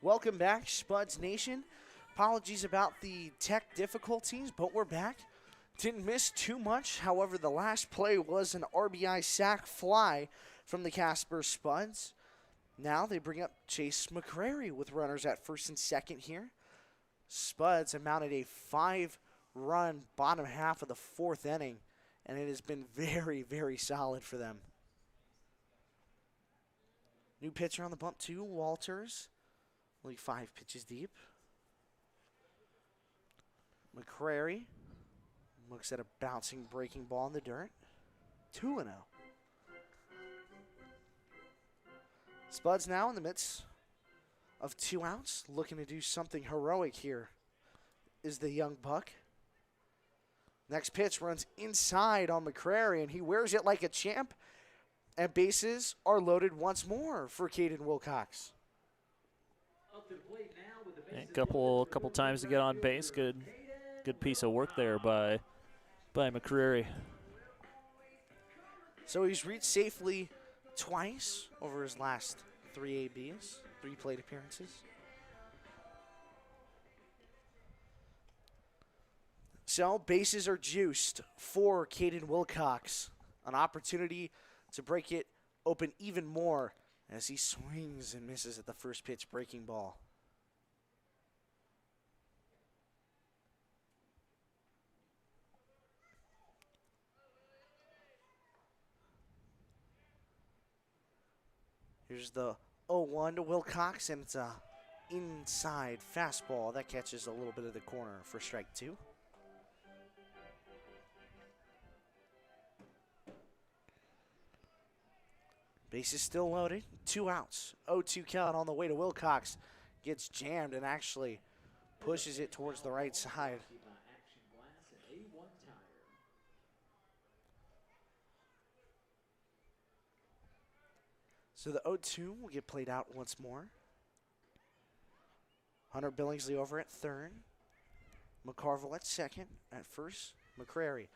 Welcome back, Spuds Nation. Apologies about the tech difficulties, but we're back. Didn't miss too much. However, the last play was an RBI sac fly from the Casper Spuds. Now they bring up Chase McCrary with runners at first and second here. Spuds have mounted a 5-run bottom half of the fourth inning, and it has been very, very solid for them. New pitcher on the bump, too, Walters. Only 5 pitches deep. McCrary looks at a bouncing breaking ball in the dirt. 2-0. Spuds now in the midst of 2 outs, looking to do something heroic here is the young buck. Next pitch runs inside on McCrary, and he wears it like a champ. And bases are loaded once more for Caden Wilcox. A couple times to get on base. Good piece of work there by McCreary. So he's reached safely twice over his last 3 ABs, 3 plate appearances. So bases are juiced for Caden Wilcox. An opportunity to break it open even more as he swings and misses at the first pitch breaking ball. Here's the 0-1 to Wilcox, and it's a inside fastball that catches a little bit of the corner for strike 2. Base is still loaded. 2 outs. 0-2 count on the way to Wilcox. Gets jammed and actually pushes it towards the right side. So the 0-2 will get played out once more. Hunter Billingsley over at third. McCarville at second. At first, McCrary.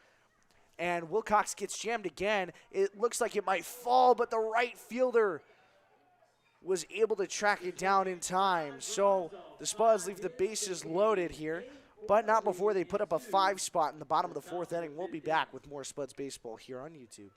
And Wilcox gets jammed again. It looks like it might fall, but the right fielder was able to track it down in time. So the Spuds leave the bases loaded here, but not before they put up a 5 spot in the bottom of the 4th inning. We'll be back with more Spuds baseball here on YouTube.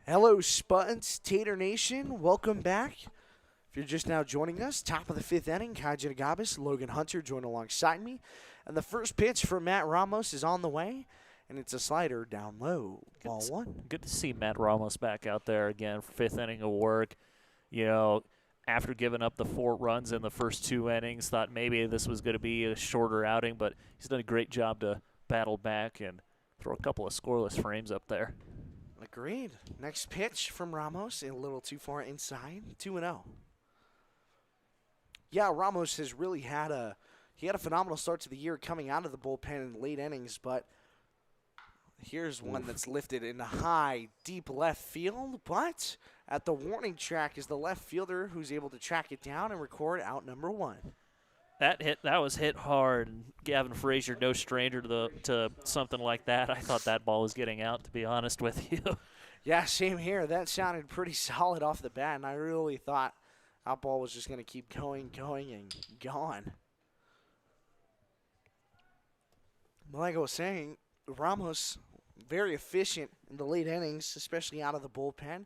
Hello, Spuds Tater Nation. Welcome back. If you're just now joining us, top of the 5th inning, Kai Janagabis, Logan Hunter joined alongside me. And the first pitch for Matt Ramos is on the way, and it's a slider down low. Ball 1. Good to see Matt Ramos back out there again for 5th inning of work. You know, after giving up the 4 runs in the first 2 innings, thought maybe this was going to be a shorter outing, but he's done a great job to battle back and throw a couple of scoreless frames up there. Agreed. Next pitch from Ramos, a little too far inside, 2-0. Yeah, Ramos has really had a phenomenal start to the year coming out of the bullpen in late innings, but here's one that's lifted in high, deep left field, but at the warning track is the left fielder who's able to track it down and record out number 1. That was hit hard, and Gavin Frazier, no stranger to something like that. I thought that ball was getting out, to be honest with you. Yeah, same here. That sounded pretty solid off the bat, and I really thought that ball was just going to keep going, and gone. But like I was saying, Ramos, very efficient in the late innings, especially out of the bullpen.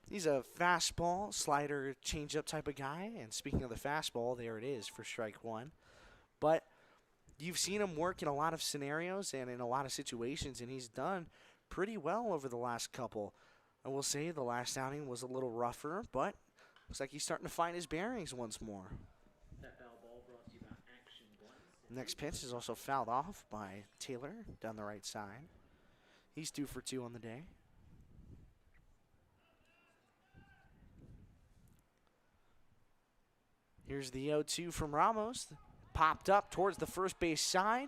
He's a fastball, slider, changeup type of guy. And speaking of the fastball, there it is for strike 1. But you've seen him work in a lot of scenarios and in a lot of situations, and he's done pretty well over the last couple. I will say the last outing was a little rougher, but looks like he's starting to find his bearings once more. Next pitch is also fouled off by Taylor down the right side. He's 2 for 2 on the day. Here's the 0-2 from Ramos. Popped up towards the first base side.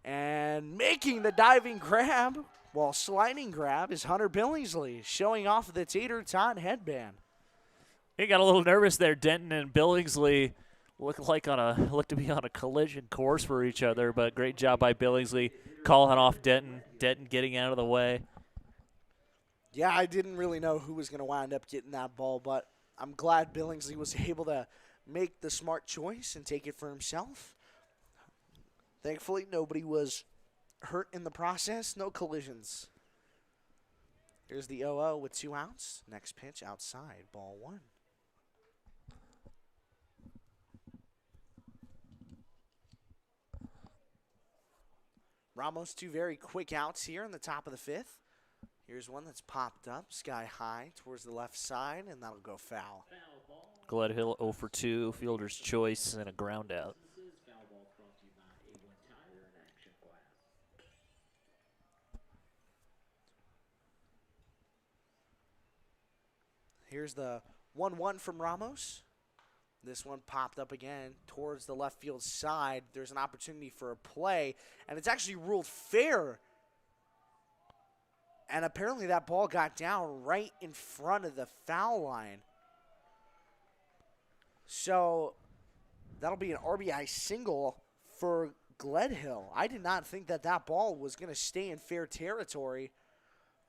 And making the diving grab, while sliding grab, is Hunter Billingsley, showing off the tater tot headband. He got a little nervous there. Denton and Billingsley looked to be on a collision course for each other, but great job by Billingsley calling off Denton. Denton getting out of the way. Yeah, I didn't really know who was going to wind up getting that ball, but I'm glad Billingsley was able to make the smart choice and take it for himself. Thankfully, nobody was hurt in the process. No collisions. Here's the 0-0 with 2 outs. Next pitch outside, ball 1. Ramos, 2 very quick outs here in the top of the 5th. Here's one that's popped up sky high towards the left side, and that'll go foul. Gledhill 0 for 2, fielder's choice, and a ground out. Here's the 1-1 from Ramos. This one popped up again towards the left field side. There's an opportunity for a play, and it's actually ruled fair. And apparently that ball got down right in front of the foul line. So that'll be an RBI single for Gledhill. I did not think that ball was going to stay in fair territory,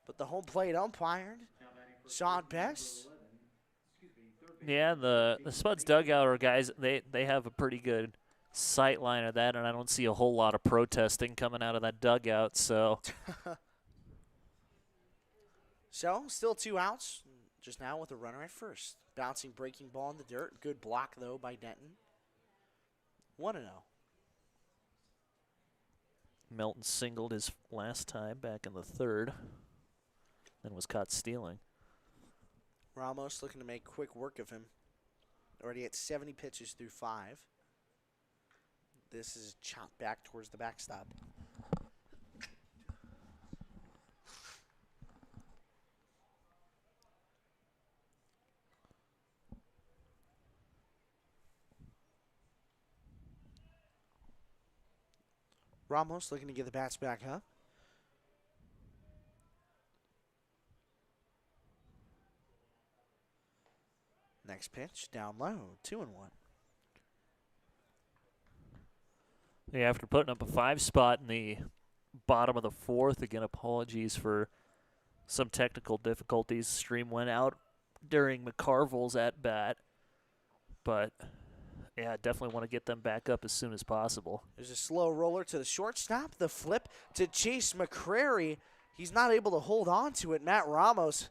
but the home plate umpire saw it best. Yeah, the Spuds dugout are guys, they have a pretty good sight line of that, and I don't see a whole lot of protesting coming out of that dugout. So, still 2 outs, just now with a runner at first. Bouncing, breaking ball in the dirt. Good block, though, by Denton. 1-0. Melton singled his last time back in the 3rd, then was caught stealing. Ramos looking to make quick work of him. Already at 70 pitches through 5. This is chopped back towards the backstop. Ramos looking to get the bats back up. Next pitch, down low, 2-1. Yeah, after putting up a 5 spot in the bottom of the 4th, again, apologies for some technical difficulties. Stream went out during McCarville's at bat, but yeah, definitely want to get them back up as soon as possible. There's a slow roller to the shortstop, the flip to Chase McCrary. He's not able to hold on to it. Matt Ramos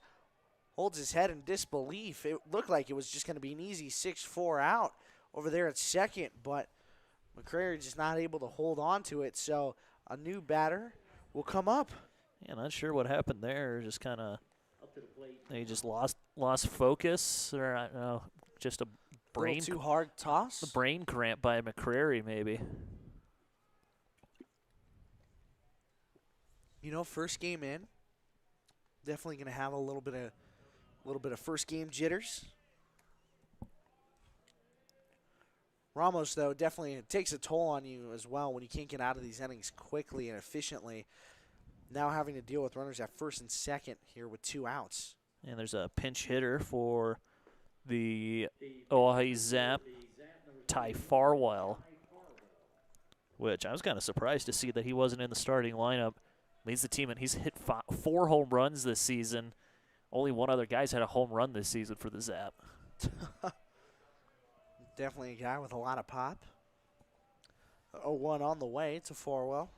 holds his head in disbelief. It looked like it was just going to be an easy 6-4 out over there at second, but McCrary just not able to hold on to it. So a new batter will come up. Yeah, not sure what happened there. Just kind of, he just lost focus, or I don't know. just a A little too hard toss. brain cramp by McCrary, maybe. You know, first game in, definitely going to have a little bit of first game jitters. Ramos, though, definitely it takes a toll on you as well when you can't get out of these innings quickly and efficiently. Now having to deal with runners at first and second here with 2 outs. And there's a pinch hitter for the Oahe Zap, Ty Farwell, which I was kind of surprised to see that he wasn't in the starting lineup. Leads the team, and he's hit 4 home runs this season. Only one other guy's had a home run this season for the Zap. Definitely a guy with a lot of pop. 0-1 on the way to Farwell.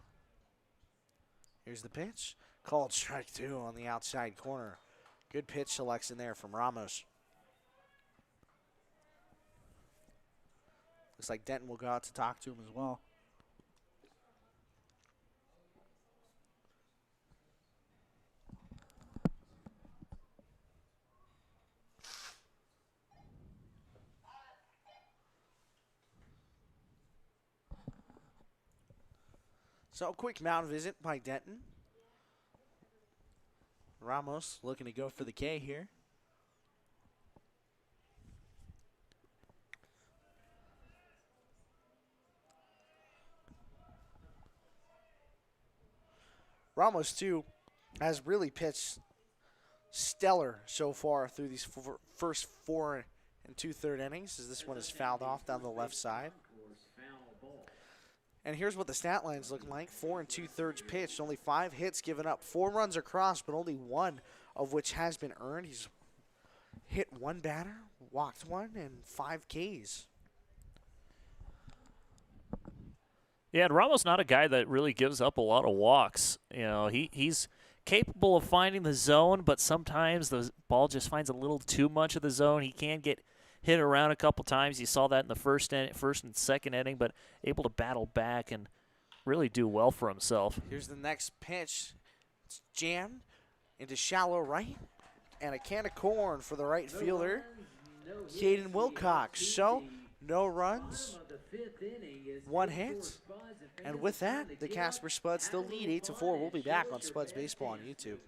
Here's the pitch. Called strike 2 on the outside corner. Good pitch selection there from Ramos. Looks like Denton will go out to talk to him as well. So a quick mound visit by Denton. Ramos looking to go for the K here. Ramos, too, has really pitched stellar so far through these first 4 2/3 innings, as this one is fouled off down the left side. And here's what the stat line's looking like. 4 2/3 pitched, only 5 hits given up. 4 runs across, but only 1 of which has been earned. He's hit 1 batter, walked 1, and 5 Ks. Yeah, and Ramos not a guy that really gives up a lot of walks. You know, he's capable of finding the zone, but sometimes the ball just finds a little too much of the zone. He can get hit around a couple times. You saw that in the first and second inning, but able to battle back and really do well for himself. Here's the next pitch. It's jammed into shallow right, and a can of corn for the right fielder, Caden Wilcox. So, no runs, 1 hit, and with that, the Casper Spuds still lead 8-4. We'll be back on Spuds Baseball on YouTube.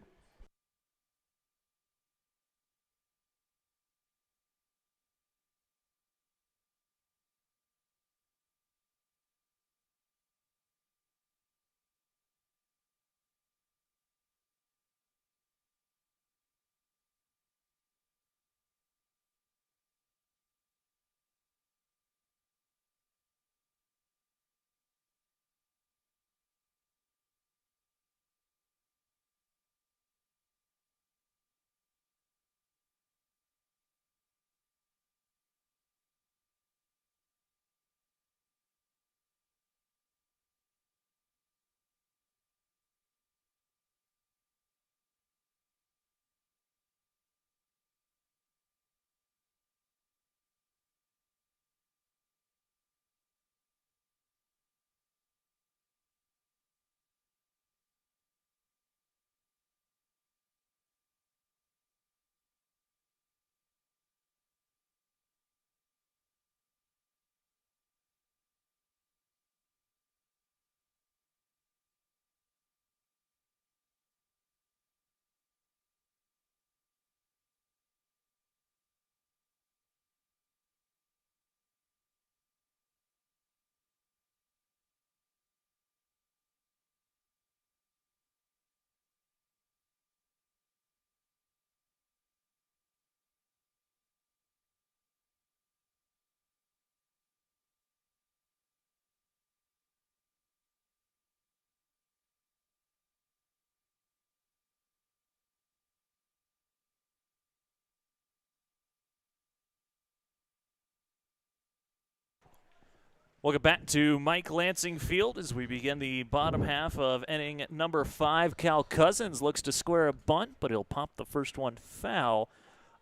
Welcome back to Mike Lansing Field as we begin the bottom half of inning number 5. Cal Cousins looks to square a bunt, but he'll pop the first one foul.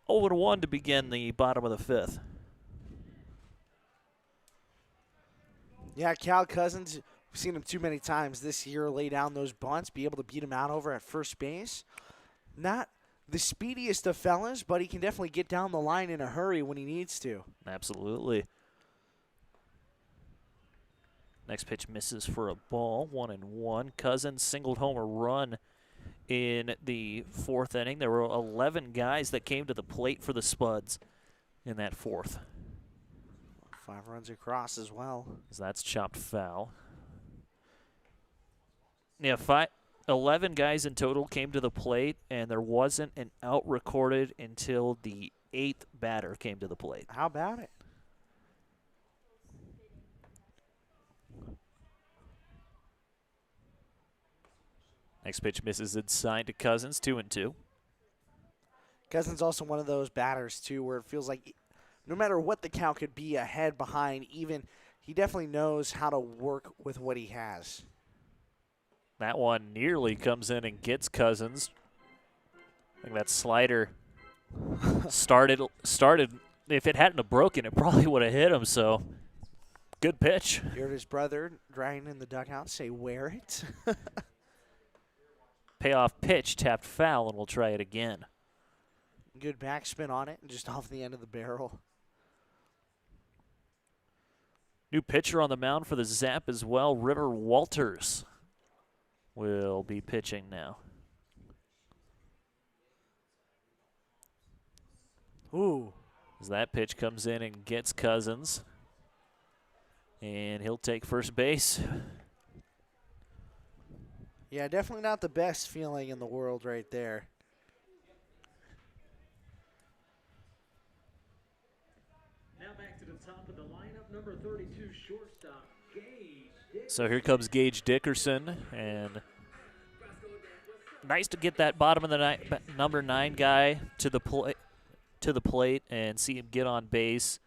0-1 to begin the bottom of the 5th. Yeah, Cal Cousins, we've seen him too many times this year lay down those bunts, be able to beat him out over at first base. Not the speediest of fellas, but he can definitely get down the line in a hurry when he needs to. Absolutely. Next pitch misses for a ball, 1-1. Cousins singled home a run in the fourth inning. There were 11 guys that came to the plate for the Spuds in that fourth. 5 runs across as well. So that's chopped foul. Yeah, 11 guys in total came to the plate, and there wasn't an out recorded until the 8th batter came to the plate. How about it? Next pitch misses inside to Cousins, 2-2. Cousins also one of those batters, too, where it feels like no matter what the count could be, ahead, behind, even, he definitely knows how to work with what he has. That one nearly comes in and gets Cousins. I think that slider started. If it hadn't have broken, it probably would have hit him, so good pitch. You heard his brother drying in the dugout say, "Wear it." Payoff pitch, tapped foul, and we'll try it again. Good backspin on it, and just off the end of the barrel. New pitcher on the mound for the Zap as well, Ritter Walters will be pitching now. Ooh. As that pitch comes in and gets Cousins. And he'll take first base. Yeah, definitely not the best feeling in the world right there. Now back to the top of the lineup, number 32, shortstop, Gage Dickerson. So here comes Gage Dickerson, and nice to get that bottom of the number 9 guy to the plate and see him get on base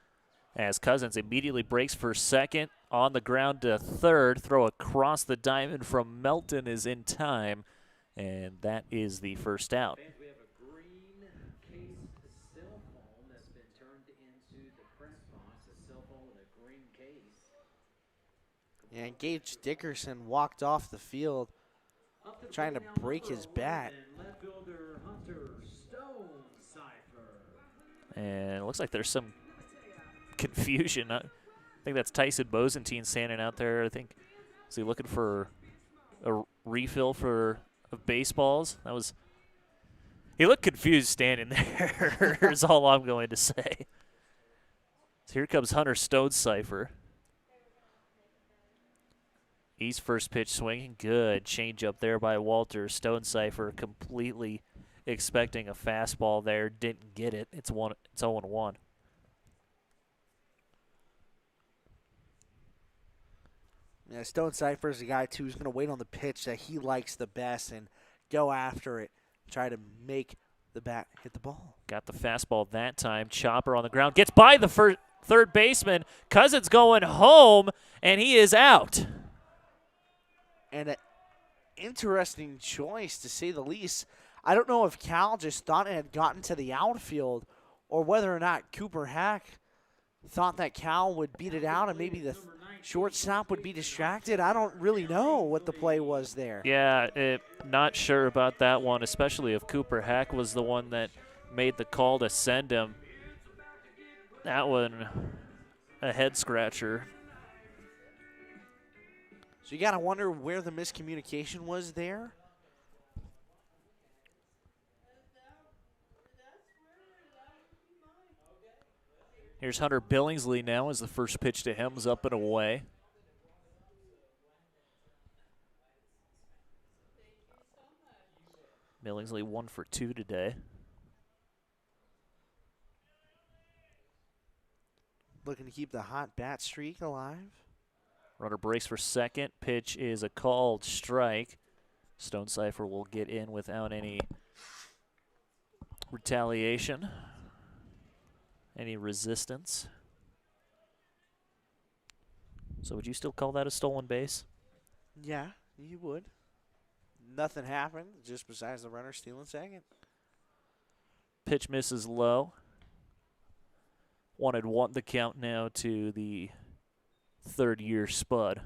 as Cousins immediately breaks for second, on the ground to third. Throw across the diamond from Melton is in time, and that is the first out. We have a green case cell phone that's been turned into the press box, a cell phone with a green case. Yeah, Gage Dickerson walked off the field trying to break his bat. Left fielder Hunter Stonecipher. And it looks like there's some confusion. I think that's Tyson Bozentine standing out there. I think, is he looking for a refill of baseballs? He looked confused standing there, is all I'm going to say. So here comes Hunter Stonecipher. He's first pitch swinging. Good change up there by Walter. Stonecipher completely expecting a fastball there. Didn't get it. It's 0-1. Yeah, Stonecipher's the guy, too, who's going to wait on the pitch that he likes the best and go after it, try to make the bat hit the ball. Got the fastball that time. Chopper on the ground. Gets by the third baseman. Cousins going home, and he is out. And an interesting choice, to say the least. I don't know if Cal just thought it had gotten to the outfield or whether or not Cooper Hack thought that Cal would beat it out and maybe the shortstop would be distracted. I don't really know what the play was there. Yeah, not sure about that one, especially if Cooper Hack was the one that made the call to send him. That one, a head scratcher. So you got to wonder where the miscommunication was there. Here's Hunter Billingsley now as the first pitch to him is up and away. Billingsley 1 for 2 today. Looking to keep the hot bat streak alive. Runner breaks for second. Pitch is a called strike. Stonecipher will get in without any retaliation, any resistance. So would you still call that a stolen base? Yeah, you would. Nothing happened, just besides the runner stealing second. Pitch misses low. 1-1 the count now to the third-year Spud.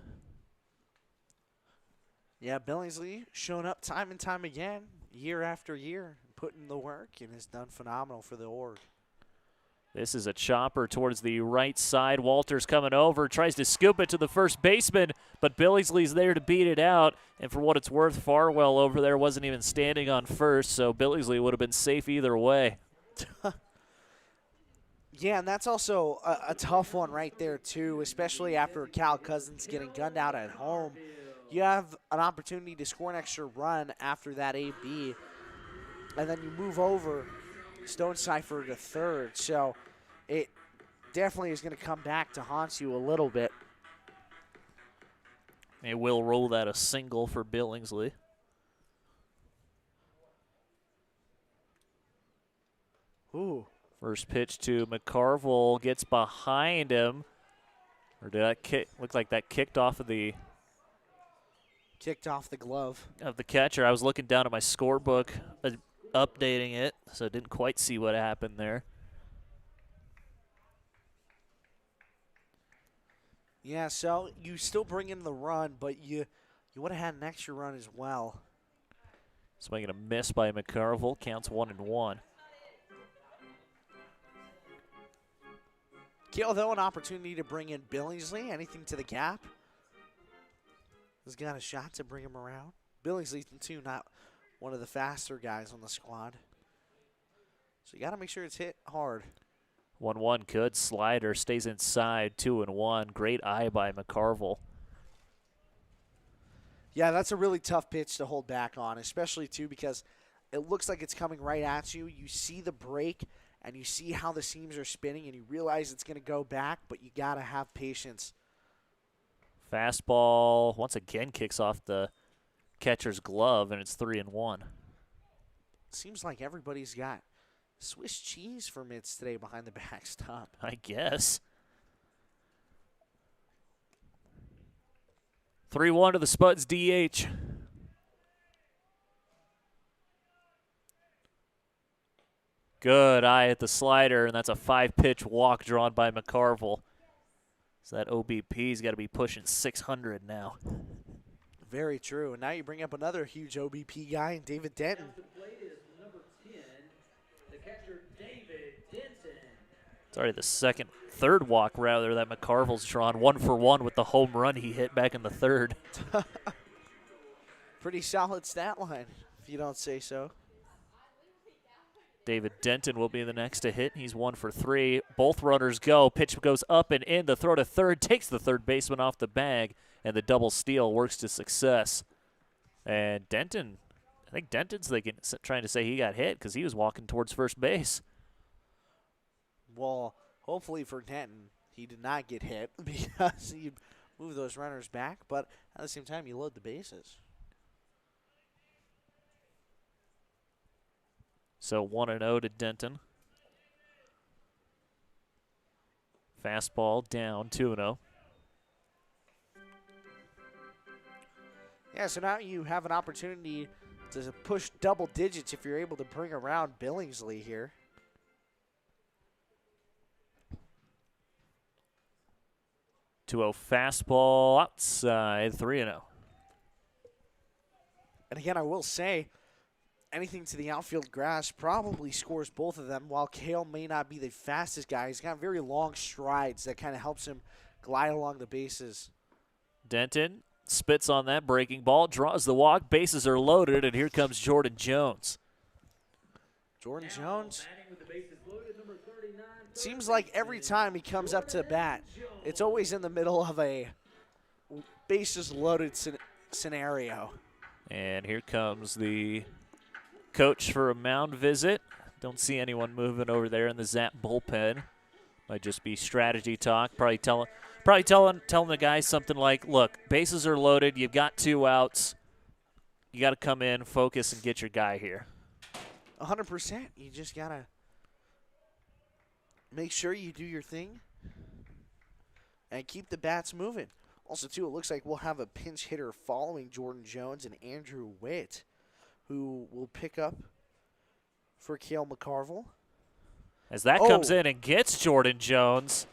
Yeah, Billingsley showing up time and time again, year after year. put in the work and has done phenomenal for the org. This is a chopper towards the right side. Walters coming over, tries to scoop it to the first baseman, but Billingsley's there to beat it out. And for what it's worth, Farwell over there wasn't even standing on first, so Billingsley would have been safe either way. Yeah, and that's also a tough one right there, too, especially after Cal Cousins getting gunned out at home. You have an opportunity to score an extra run after that AB, and then you move over Stone Cipher to third. So it definitely is going to come back to haunt you a little bit. It will roll that a single for Billingsley. Ooh. First pitch to McCarville, gets behind him. Or did that kick? Looked like that kicked off of the glove of the catcher. I was looking down at my scorebook, updating it, so I didn't quite see what happened there. Yeah, so you still bring in the run, but you would have had an extra run as well. Swinging a miss by McCarville, counts 1-1. Kale, though, an opportunity to bring in Billingsley. Anything to the gap? Has got a shot to bring him around. Billingsley, too, not one of the faster guys on the squad. So you got to make sure it's hit hard. 1-1, good slider, stays inside, 2-1. Great eye by McCarville. Yeah, that's a really tough pitch to hold back on, especially, too, because it looks like it's coming right at you. You see the break, and you see how the seams are spinning, and you realize it's going to go back, but you got to have patience. Fastball once again kicks off the catcher's glove, and it's 3-1. Seems like everybody's got Swiss cheese for mitts today behind the backstop. I guess. 3-1 to the Spuds DH. Good eye at the slider, and that's a 5-pitch walk drawn by McCarville. So that OBP's got to be pushing 600 now. Very true. And now you bring up another huge OBP guy, David Denton. The plate is number 10, the catcher David Denton. It's already the third walk rather that McCarville's drawn. 1-for-1 with the home run he hit back in the third. Pretty solid stat line, if you don't say so. David Denton will be the next to hit. He's 1-for-3. Both runners go. Pitch goes up and in. The throw to third takes the third baseman off the bag, and the double steal works to success. And Denton, I think Denton's trying to say he got hit because he was walking towards first base. Well, hopefully for Denton, he did not get hit because he moved those runners back, but at the same time, you load the bases. So 1-0 to Denton. Fastball down, 2-0. Yeah, so now you have an opportunity to push double digits if you're able to bring around Billingsley here. Fastball outside, 3-0. And again, I will say, anything to the outfield grass probably scores both of them. While Kale may not be the fastest guy, he's got very long strides that kind of helps him glide along the bases. Denton spits on that breaking ball, draws the walk, bases are loaded, and here comes Jordan Jones. Jordan Jones, seems like every time he comes up to bat, it's always in the middle of a bases loaded scenario. And here comes the coach for a mound visit. Don't see anyone moving over there in the Zap bullpen. Might just be strategy talk. Probably telling the guys something like, look, bases are loaded. You've got 2 outs. You got to come in, focus, and get your guy here. 100%. You just got to make sure you do your thing and keep the bats moving. Also, too, it looks like we'll have a pinch hitter following Jordan Jones and Andrew Witt, who will pick up for Cale McCarville. As that comes in and gets Jordan Jones.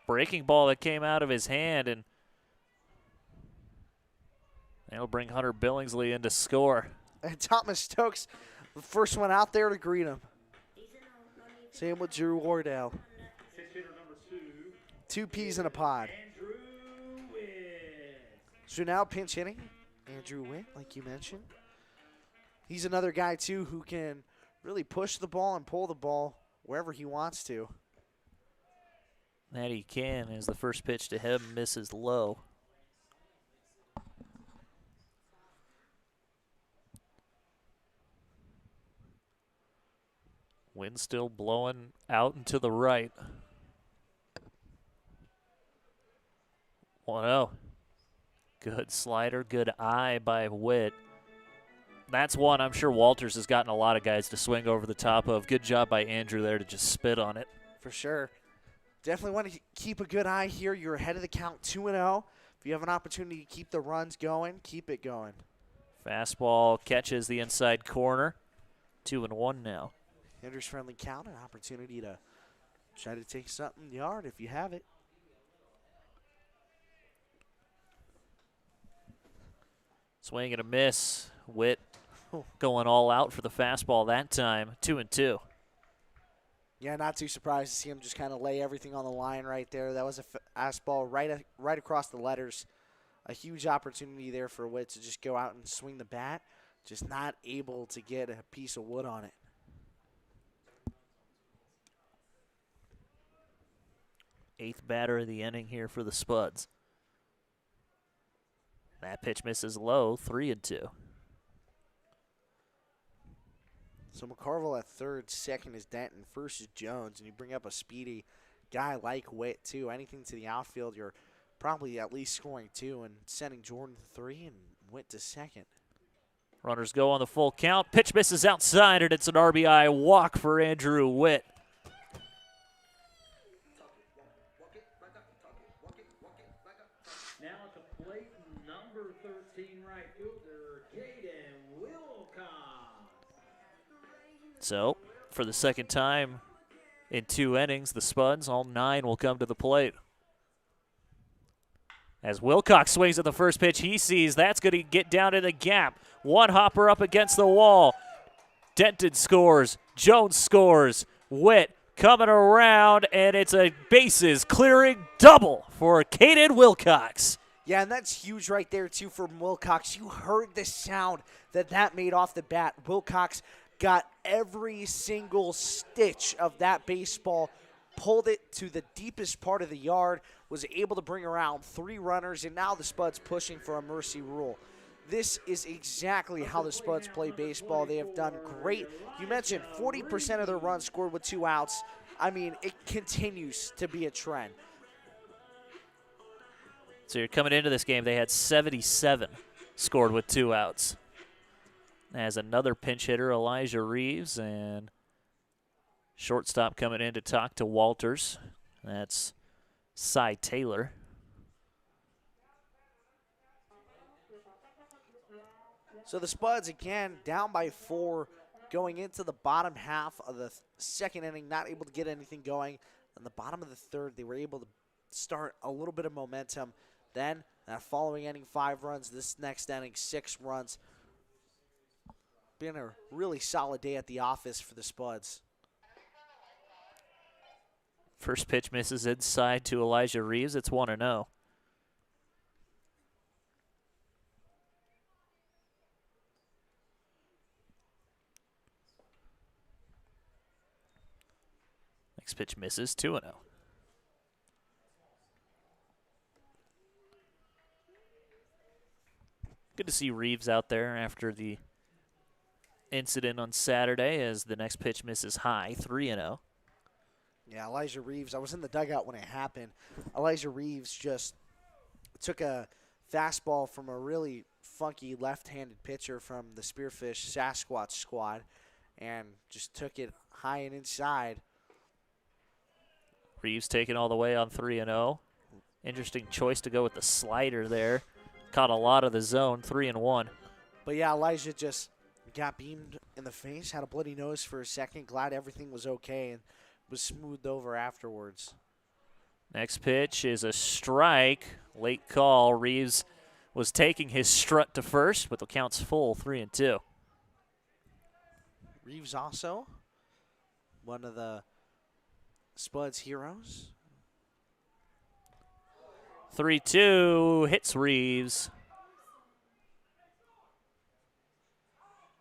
Breaking ball that came out of his hand, and that'll bring Hunter Billingsley in to score. And Thomas Stokes, the first one out there to greet him. Same with Drew Wardell. Pitch hitter number 2. 2 peas in a pod. Andrew Witt. So now pinch hitting, Andrew Witt, like you mentioned. He's another guy, too, who can really push the ball and pull the ball wherever he wants to. That he can, as the first pitch to him misses low. Wind still blowing out and to the right. 1-0. Good slider, good eye by Witt. That's one I'm sure Walters has gotten a lot of guys to swing over the top of. Good job by Andrew there to just spit on it. For sure. Definitely want to keep a good eye here. You're ahead of the count 2-0. If you have an opportunity to keep the runs going, keep it going. Fastball catches the inside corner. 2-1 now. Hitter's friendly count, an opportunity to try to take something in the yard if you have it. Swing and a miss. Witt going all out for the fastball that time. 2-2. Yeah, not too surprised to see him just kind of lay everything on the line right there. That was a fastball right across the letters. A huge opportunity there for Witt to just go out and swing the bat. Just not able to get a piece of wood on it. Eighth batter of the inning here for the Spuds. That pitch misses low, 3-2. So McCarville at third, second is Denton, first is Jones, and you bring up a speedy guy like Witt too. Anything to the outfield, you're probably at least scoring 2 and sending Jordan to 3 and Witt to second. Runners go on the full count. Pitch misses outside, and it's an RBI walk for Andrew Witt. Now at the plate, number 13 right fielder, Caden Wilcox. So, for the second time in 2 innings, the Spuds, all 9, will come to the plate. As Wilcox swings at the first pitch he sees, that's going to get down in the gap. One hopper up against the wall. Denton scores. Jones scores. Witt coming around, and it's a bases clearing double for Caden Wilcox. Yeah, and that's huge right there, too, for Wilcox. You heard the sound that made off the bat. Wilcox got every single stitch of that baseball, pulled it to the deepest part of the yard, was able to bring around 3 runners, and now the Spuds pushing for a mercy rule. This is exactly how the Spuds play baseball. They have done great. You mentioned 40% of their runs scored with 2 outs. I mean, it continues to be a trend. So you're coming into this game, they had 77 scored with 2 outs. As another pinch hitter, Elijah Reeves, and shortstop coming in to talk to Walters. That's Cy Taylor. So the Spuds, again, down by 4, going into the bottom half of the second inning, not able to get anything going. In the bottom of the third, they were able to start a little bit of momentum. Then, that following inning, 5 runs. This next inning, 6 runs. Been a really solid day at the office for the Spuds. First pitch misses inside to Elijah Reeves. It's 1-0. Next pitch misses, 2-0. Good to see Reeves out there after the incident on Saturday, as the next pitch misses high, 3-0. Yeah, Elijah Reeves, I was in the dugout when it happened. Elijah Reeves just took a fastball from a really funky left-handed pitcher from the Spearfish Sasquatch squad and just took it high and inside. Reeves taken all the way on 3-0. Interesting choice to go with the slider there. Caught a lot of the zone, 3-1. But yeah, Elijah just got beamed in the face, had a bloody nose for a second. Glad everything was okay and was smoothed over afterwards. Next pitch is a strike. Late call. Reeves was taking his strut to first, but the count's full, 3-2. Reeves also, one of the Spuds heroes. 3-2 hits Reeves.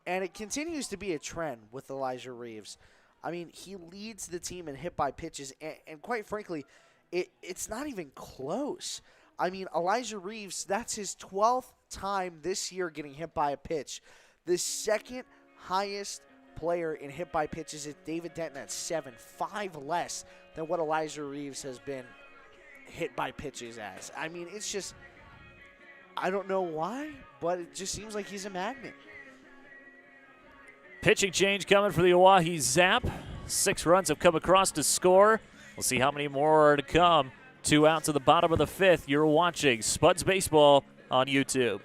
And it continues to be a trend with Elijah Reeves. I mean, he leads the team in hit by pitches, and quite frankly, it's not even close. I mean, Elijah Reeves, that's his 12th time this year getting hit by a pitch. The second highest player in hit by pitches is David Denton at 7, 5 less than what Elijah Reeves has been hit by pitches as. I mean, it's just, I don't know why, but it just seems like he's a magnet. Pitching change coming for the Oahe Zap. 6 runs have come across to score. We'll see how many more are to come. 2 outs at the bottom of the 5th. You're watching Spuds Baseball on YouTube.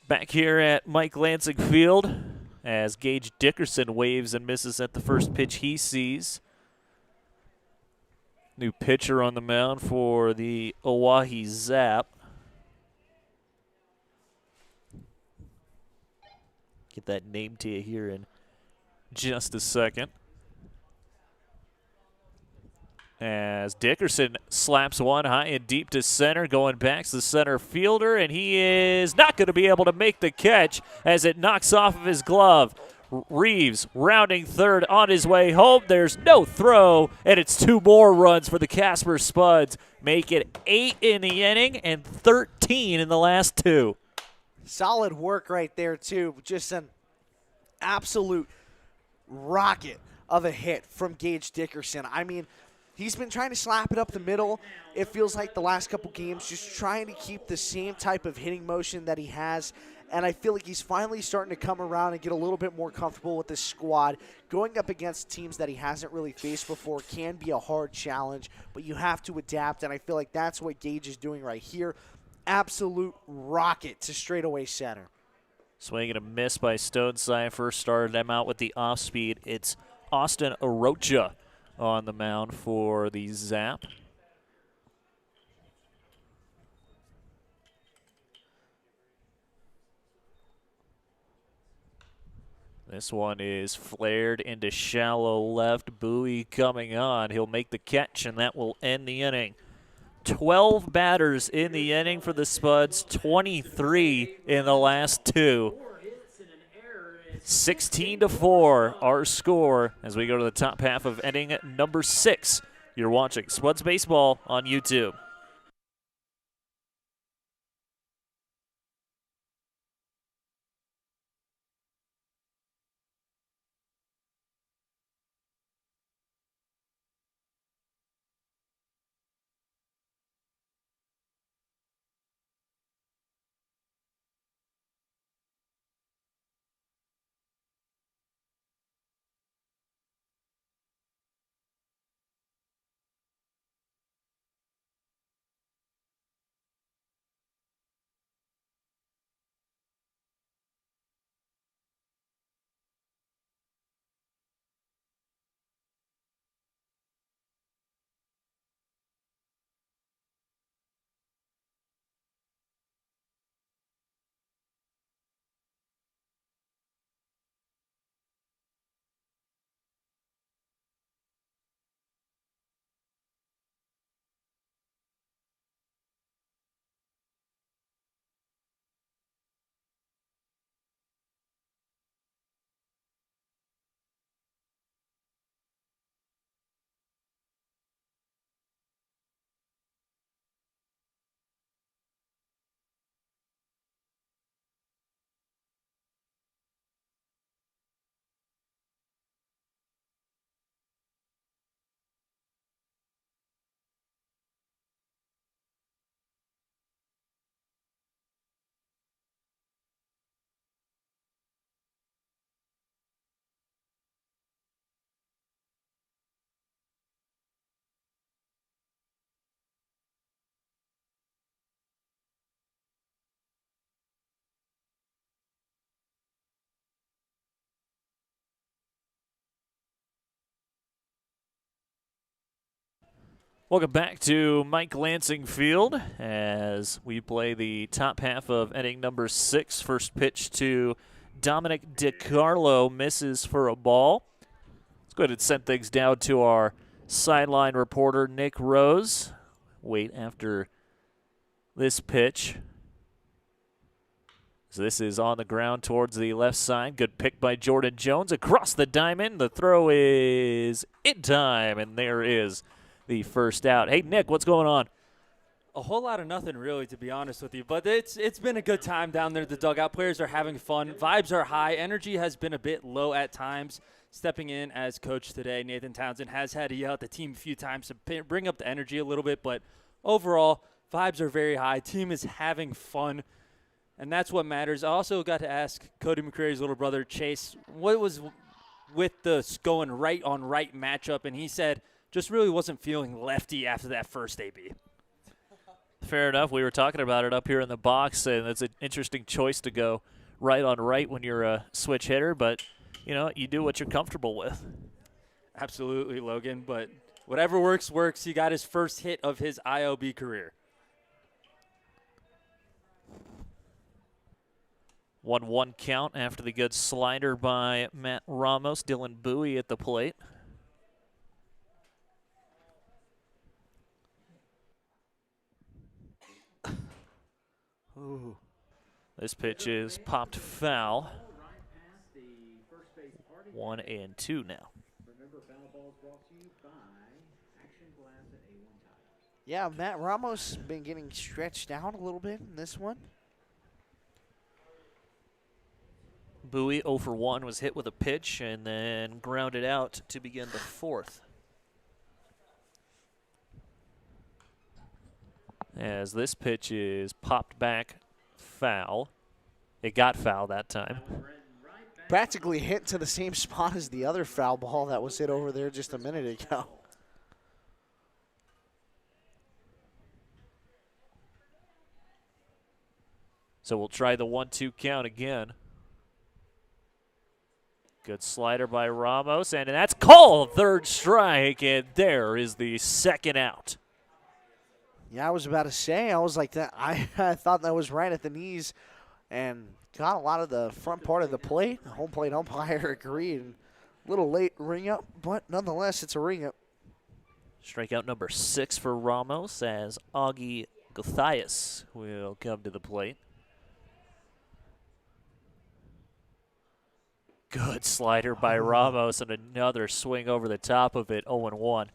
Back here at Mike Lansing Field as Gage Dickerson waves and misses at the first pitch he sees. New pitcher on the mound for the Oahe Zap. Get that name to you here in just a second. As Dickerson slaps one high and deep to center, going back to the center fielder, and he is not going to be able to make the catch as it knocks off of his glove. Reeves rounding third on his way home. There's no throw, and it's 2 more runs for the Casper Spuds. Make it 8 in the inning and 13 in the last 2. Solid work right there, too. Just an absolute rocket of a hit from Gage Dickerson. I mean, he's been trying to slap it up the middle. It feels like the last couple games, just trying to keep the same type of hitting motion that he has. And I feel like he's finally starting to come around and get a little bit more comfortable with this squad. Going up against teams that he hasn't really faced before can be a hard challenge, but you have to adapt, and I feel like that's what Gage is doing right here. Absolute rocket to straightaway center. Swing and a miss by Stoneside. First started them out with the off speed. It's Austin Arocha on the mound for the Zap. This one is flared into shallow left. Bowie coming on. He'll make the catch, and that will end the inning. 12 batters in the inning for the Spuds, 23 in the last 2. 4 hits and an error as 16-4, our score as we go to the top half of inning number 6. You're watching Spuds Baseball on YouTube. Welcome back to Mike Lansing Field as we play the top half of inning number 6. First pitch to Dominic DiCarlo, misses for a ball. Let's go ahead and send things down to our sideline reporter, Nick Rose. Wait after this pitch. So this is on the ground towards the left side. Good pick by Jordan Jones across the diamond. The throw is in time, and there is the first out. Hey, Nick, what's going on? A whole lot of nothing, really, to be honest with you. But it's been a good time down there. The dugout players are having fun. Vibes are high. Energy has been a bit low at times. Stepping in as coach today, Nathan Townsend has had to yell at the team a few times to bring up the energy a little bit. But overall, vibes are very high. Team is having fun, and that's what matters. I also got to ask Cody McCreary's little brother, Chase, what was with the going right on right matchup, and he said just really wasn't feeling lefty after that first AB. Fair enough. We were talking about it up here in the box, and it's an interesting choice to go right on right when you're a switch hitter, but, you know, you do what you're comfortable with. Absolutely, Logan, but whatever works, works. He got his first hit of his IOB career. 1-1 count after the good slider by Matt Ramos. Dylan Bowie at the plate. Ooh. This pitch is popped foul. 1-2 now. Yeah, Matt Ramos been getting stretched out a little bit in this one. Bowie 0 for 1 was hit with a pitch and then grounded out to begin the 4th. As this pitch is popped back foul. It got foul that time. Practically hit to the same spot as the other foul ball that was hit over there just a minute ago. So we'll try the 1-2 count again. Good slider by Ramos, and that's called. Third strike, and there is the second out. Yeah, I was about to say, I was like that. I thought that was right at the knees and got a lot of the front part of the plate. The home plate umpire agreed. A little late ring up, but nonetheless, it's a ring up. Strikeout number 6 for Ramos as Augie Guthias will come to the plate. Good slider by Ramos and another swing over the top of it, 0-1.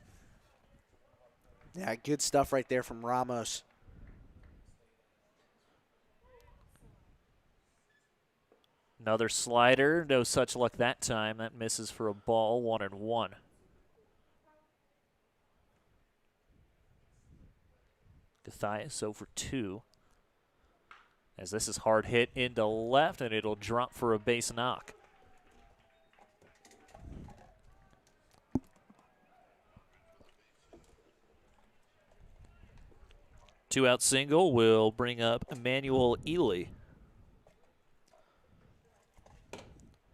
Yeah, good stuff right there from Ramos. Another slider, no such luck that time. That misses for a ball, 1-1. Gathias over 2. As this is hard hit into left, and it'll drop for a base knock. Two-out single will bring up Emmanuel Ely.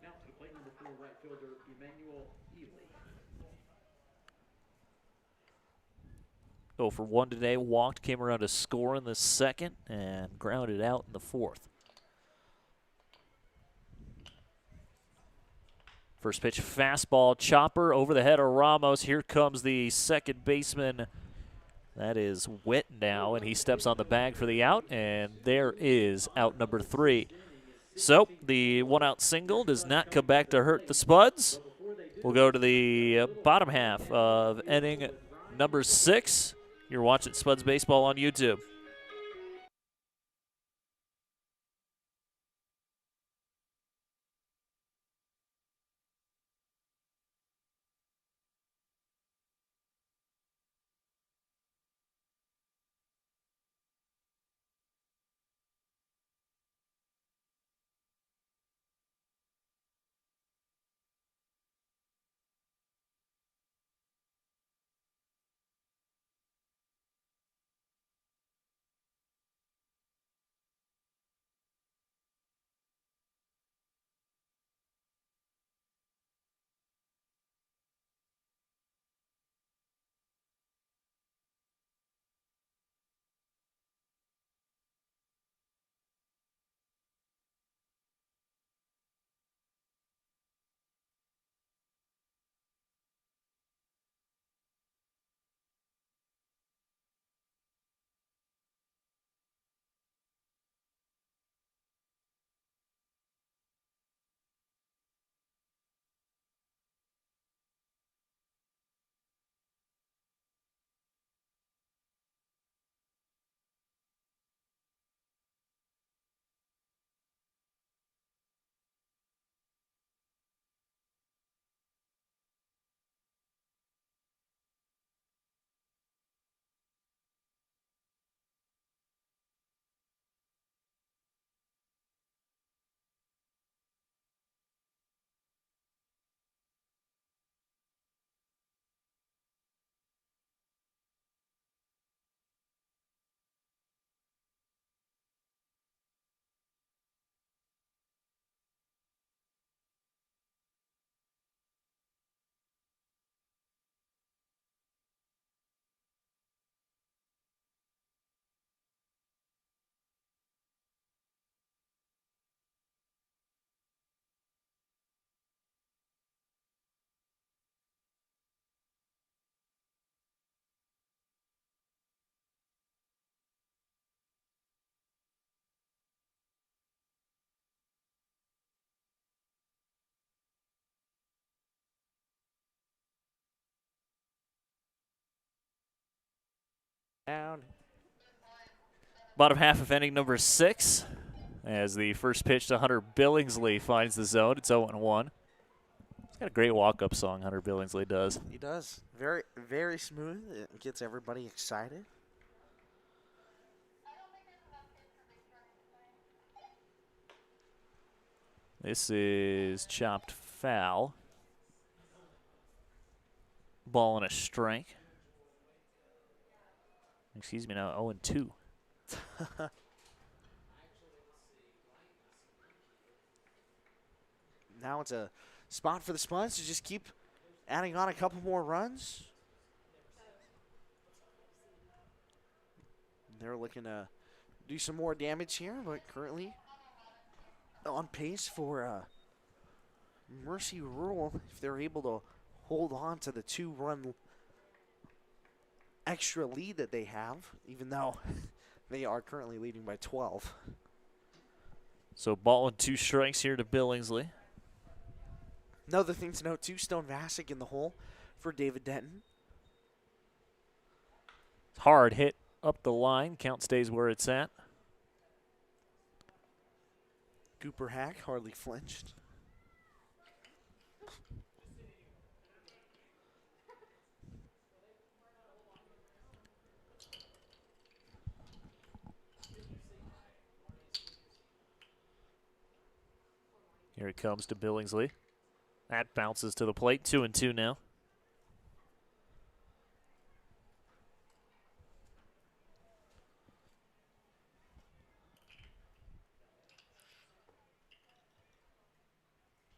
Now to the plate, number 4 right fielder Emmanuel Ely. 0 for 1 today, walked, came around to score in the second, and grounded out in the fourth. First pitch, fastball, chopper over the head of Ramos. Here comes the second baseman. That is Witt now, and he steps on the bag for the out, and there is out number 3. So the one-out single does not come back to hurt the Spuds. We'll go to the bottom half of inning number 6. You're watching Spuds Baseball on YouTube. Down. Bottom half of inning number 6, as the first pitch to Hunter Billingsley finds the zone. It's 0-1. He's got a great walk-up song, Hunter Billingsley does. He does. Very, very smooth. It gets everybody excited. This is chopped foul. Ball and a strike. Excuse me, now 0-2. Now it's a spot for the Spuds to just keep adding on a couple more runs. They're looking to do some more damage here, but currently on pace for Mercy Rural if they're able to hold on to the 2-run extra lead that they have, even though they are currently leading by 12. So ball and 2 strikes here to Billingsley. Another thing to note, too, Stone Vasic in the hole for David Denton. Hard hit up the line. Count stays where it's at. Cooper Hack hardly flinched. Here it comes to Billingsley. That bounces to the plate. 2-2 now.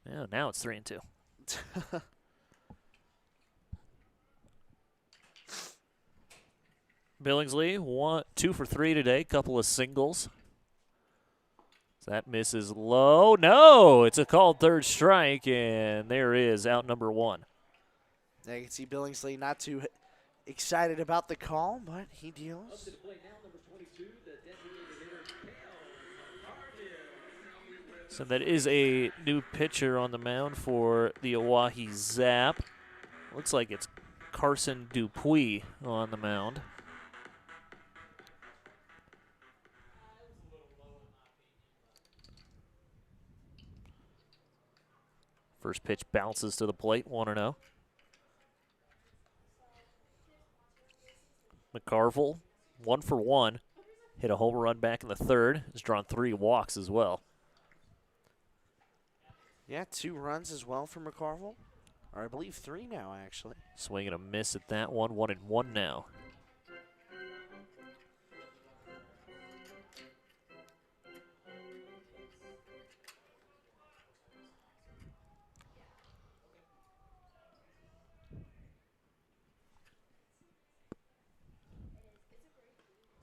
Yeah, now it's 3-2. Billingsley, 2 for 3 today. Couple of singles. That misses low. No, it's a called third strike, and there is out number 1. Now you can see Billingsley not too excited about the call, but he Up deals. to the plate now, number 22, the designated hitter, So that is a new pitcher on the mound for the Oahe Zap. Looks like it's Carson Dupuis on the mound. First pitch bounces to the plate, 1-0. McCarville, 1 for 1. Hit a home run back in the third. Has drawn 3 walks as well. Yeah, 2 runs as well for McCarville. Or I believe 3 now, actually. Swing and a miss at that one. 1-1 now.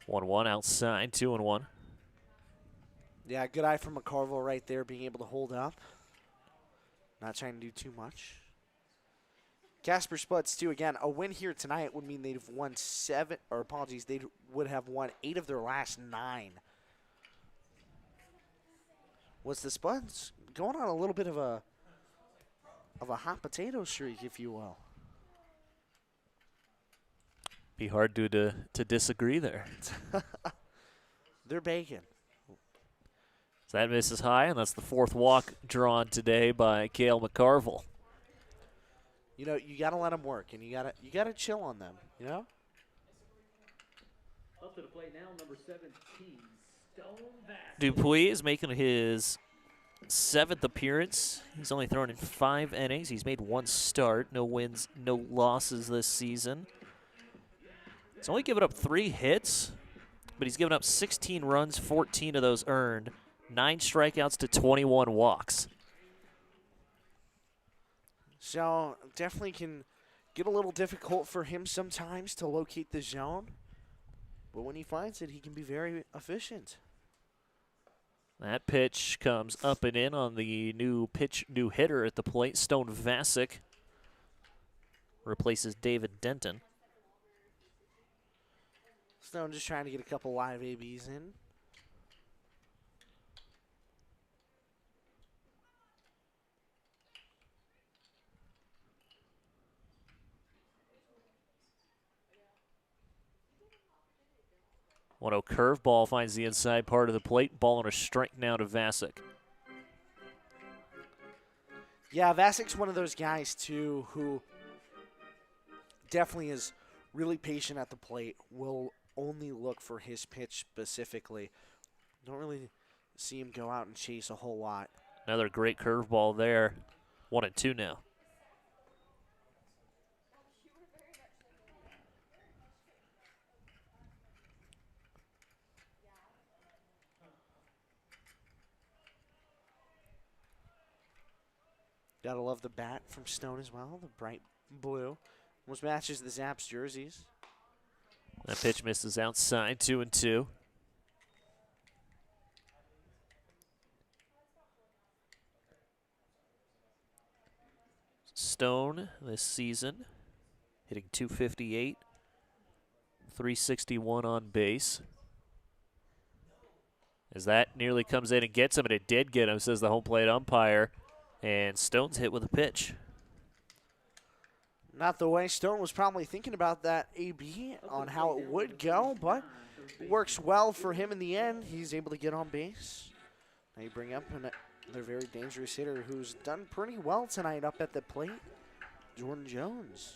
One outside, 2-1. Yeah, good eye from McCarville right there, being able to hold up. Not trying to do too much. Casper Spuds, too, again, a win here tonight would mean they'd have won they would have won 8 of their last 9. Was the Spuds going on a little bit of a hot potato streak, if you will? Be hard to disagree there. They're baking. So that misses high, and that's the 4th walk drawn today by Cale McCarville. You know, you got to let them work, and you gotta chill on them, you know? up to the plate now, number 17, Stone Vasic. Dupuis is making his 7th appearance. He's only thrown in 5 innings. He's made 1 start. No wins, no losses this season. He's only given up 3 hits, but he's given up 16 runs, 14 of those earned, 9 strikeouts to 21 walks. So definitely can get a little difficult for him sometimes to locate the zone. But when he finds it, he can be very efficient. That pitch comes up and in on the new hitter at the plate. Stone Vasic replaces David Denton. Stone just trying to get a couple live ABs in. One-0 curveball finds the inside part of the plate. Ball on a strike now to Vasic. Yeah, Vasic's one of those guys, too, who definitely is really patient at the plate, will only look for his pitch specifically. Don't really see him go out and chase a whole lot. Another great curveball there. 1-2 now. Gotta love the bat from Stone as well, the bright blue. Almost matches the Zaps jerseys. That pitch misses outside, 2-2. Stone this season hitting .258, 361 on base. As that nearly comes in and gets him, and it did get him, says the home plate umpire. And Stone's hit with a pitch. Not the way Stone was probably thinking about that AB on how it would go, but works well for him in the end. He's able to get on base. Now you bring up another very dangerous hitter who's done pretty well tonight up at the plate, Jordan Jones.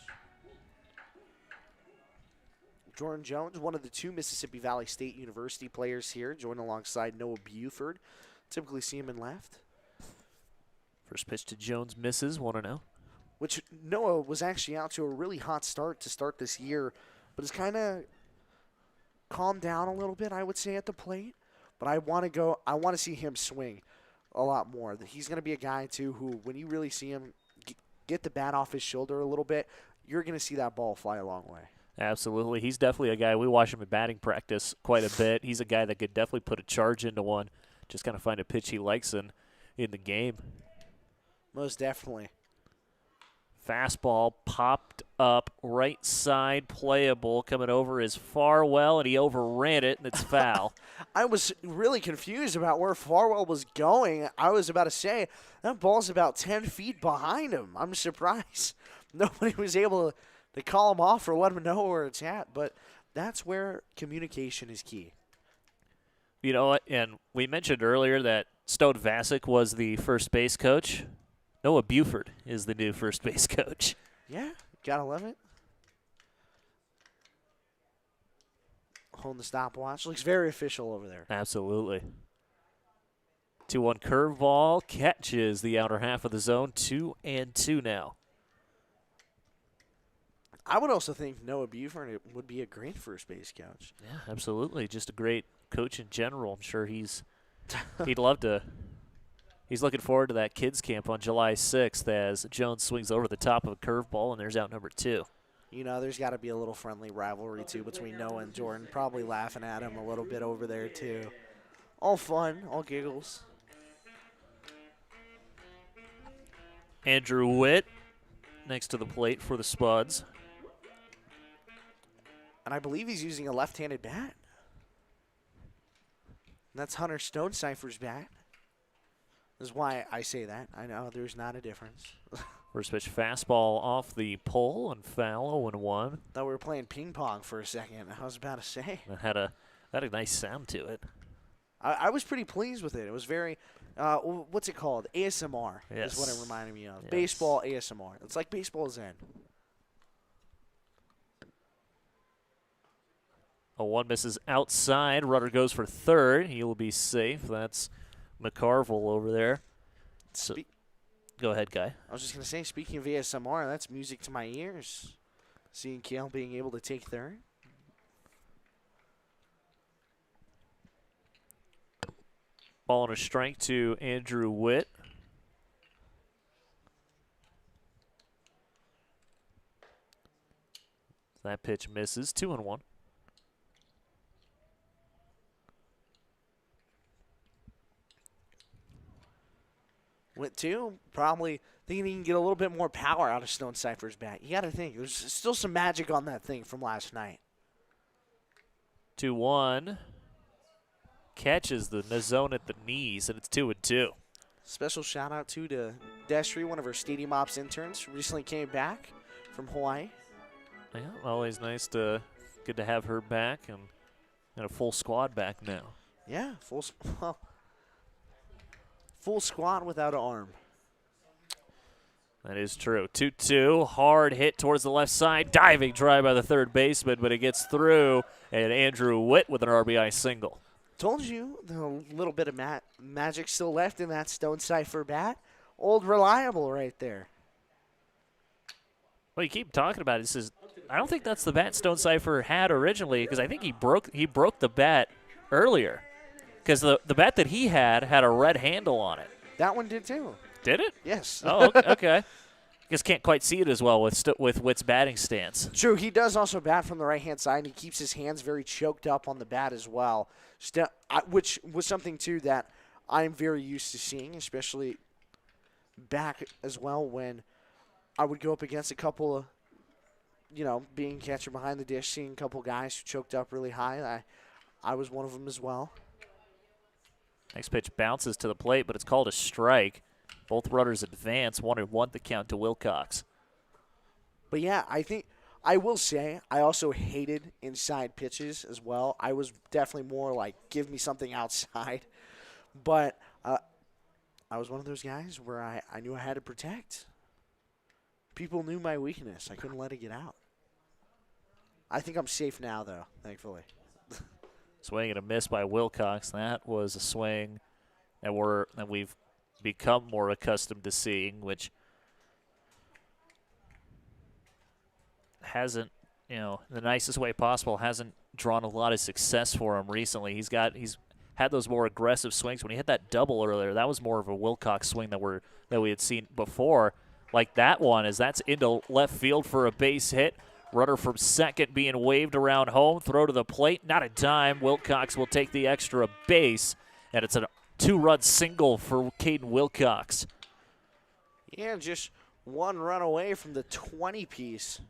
Jordan Jones, one of the 2 Mississippi Valley State University players here, joined alongside Noah Buford. Typically see him in left. First pitch to Jones misses, 1-0. Which Noah was actually out to a really hot start to start this year, but has kind of calmed down a little bit, I would say, at the plate. But I want to see him swing a lot more. He's going to be a guy, too, who when you really see him get the bat off his shoulder a little bit, you're going to see that ball fly a long way. Absolutely. He's definitely a guy. We watch him in batting practice quite a bit. He's a guy that could definitely put a charge into one. Just kind of find a pitch he likes in the game. Most definitely. Fastball popped up, right side, playable, coming over as Farwell, and he overran it, and it's foul. I was really confused about where Farwell was going. I was about to say, that ball's about 10 feet behind him. I'm surprised nobody was able to call him off or let him know where it's at, but that's where communication is key. You know what? And we mentioned earlier that Stone Vasic was the first base coach. Noah Buford is the new first base coach. Yeah, gotta love it. Holding the stopwatch. Looks very official over there. Absolutely. 2-1 curveball catches the outer half of the zone. 2-2 now. I would also think Noah Buford would be a great first base coach. Yeah, absolutely. Just a great coach in general. I'm sure he'd love to. He's looking forward to that kids camp on July 6th as Jones swings over the top of a curveball, and there's out number 2. You know, there's got to be a little friendly rivalry, too, between Noah and Jordan. Probably laughing at him a little bit over there, too. All fun, all giggles. Andrew Witt next to the plate for the Spuds. And I believe he's using a left-handed bat. And that's Hunter Stonecipher's bat. That's why I say that. I know there's not a difference. First pitch fastball off the pole and foul, 0-1. Thought we were playing ping pong for a second. I was about to say. That had a nice sound to it. I was pretty pleased with it. It was very, what's it called? ASMR Yes. is what it reminded me of. Yes. Baseball ASMR. It's like baseball zen. A 1 misses outside. Rudder goes for third. He will be safe. That's McCarville over there. So, go ahead, Guy. I was just going to say, speaking of ASMR, that's music to my ears. Seeing Kale being able to take third. Ball and a strike to Andrew Witt. That pitch misses. 2-1. Went 2, probably thinking he can get a little bit more power out of Stonecipher's bat. You got to think, there's still some magic on that thing from last night. 2-1. Catches the zone at the knees, and it's 2-2. Special shout out to Destry, one of our Stadium Ops interns, recently came back from Hawaii. Yeah, always good to have her back and a full squad back now. Yeah, full squad without an arm. That is true. 2-2. Hard hit towards the left side. Diving try by the third baseman, but it gets through. And Andrew Witt with an RBI single. Told you, a little bit of magic still left in that Stonecipher bat. Old reliable right there. Well, you keep talking about it. I don't think that's the bat Stonecipher had originally, because I think he broke the bat earlier. Because the bat that he had a red handle on it. That one did too. Did it? Yes. Oh, okay. Just can't quite see it as well with Witt's batting stance. True, he does also bat from the right-hand side, and he keeps his hands very choked up on the bat as well, which was something, too, that I'm very used to seeing, especially back as well when I would go up against a couple of, being catcher behind the dish, seeing a couple guys who choked up really high. I was one of them as well. Next pitch bounces to the plate, but it's called a strike. Both runners advance, 1-1 the count to Wilcox. But yeah, I will say I also hated inside pitches as well. I was definitely more like, give me something outside. But I was one of those guys where I knew I had to protect. People knew my weakness. I couldn't let it get out. I think I'm safe now, though, thankfully. Swing and a miss by Wilcox. That was a swing that we've become more accustomed to seeing, which hasn't, the nicest way possible, hasn't drawn a lot of success for him recently. He's had those more aggressive swings. When he hit that double earlier, that was more of a Wilcox swing that we had seen before. Like that one, as that's into left field for a base hit. Runner from second being waved around home. Throw to the plate, not a dime. Wilcox will take the extra base, and it's a 2-run single for Caden Wilcox. Yeah, just one run away from the 20-piece.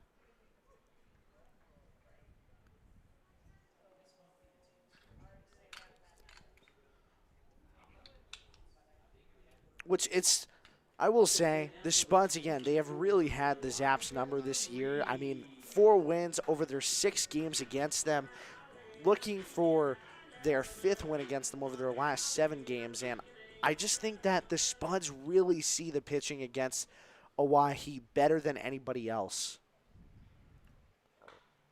I will say, the Spuds, again, they have really had the Zaps number this year. I mean, 4 wins over their 6 games against them, looking for their 5th win against them over their last 7 games. And I just think that the Spuds really see the pitching against Oahe better than anybody else.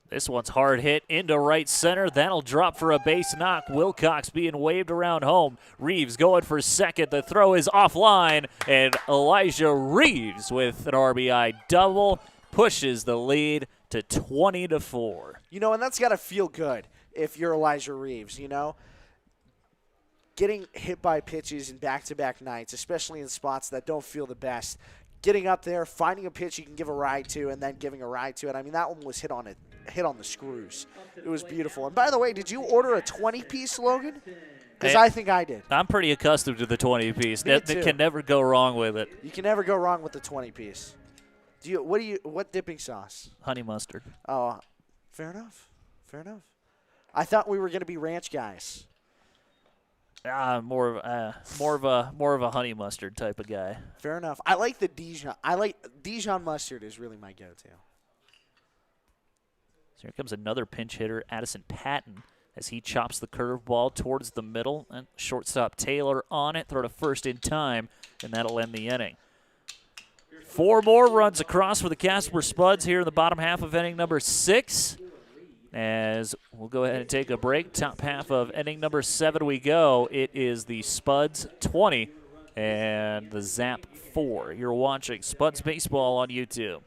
This one's hard hit into right center. That'll drop for a base knock. Wilcox being waved around home. Reeves going for second. The throw is offline, and Elijah Reeves with an RBI double pushes the lead to 20-4. And that's got to feel good if you're Elijah Reeves, Getting hit by pitches in back-to-back nights, especially in spots that don't feel the best. Getting up there, finding a pitch you can give a ride to, and then giving a ride to it. I mean, that one was hit on the screws. It was beautiful. And by the way, did you order a 20-piece, Logan? Because I think I did. I'm pretty accustomed to the 20-piece. Me They too. can never go wrong with it. You can never go wrong with the 20-piece. What dipping sauce? Honey mustard. Oh, fair enough. Fair enough. I thought we were going to be ranch guys. More of a honey mustard type of guy. Fair enough. I like the Dijon. Dijon mustard is really my go-to. So here comes another pinch hitter, Addison Patton, as he chops the curveball towards the middle. And shortstop Taylor on it, throw to first in time, and that'll end the inning. 4 more runs across for the Casper Spuds here in the bottom half of inning number 6. As we'll go ahead and take a break. Top half of inning number 7 we go. It is the Spuds 20 and the Zap 4. You're watching Spuds Baseball on YouTube.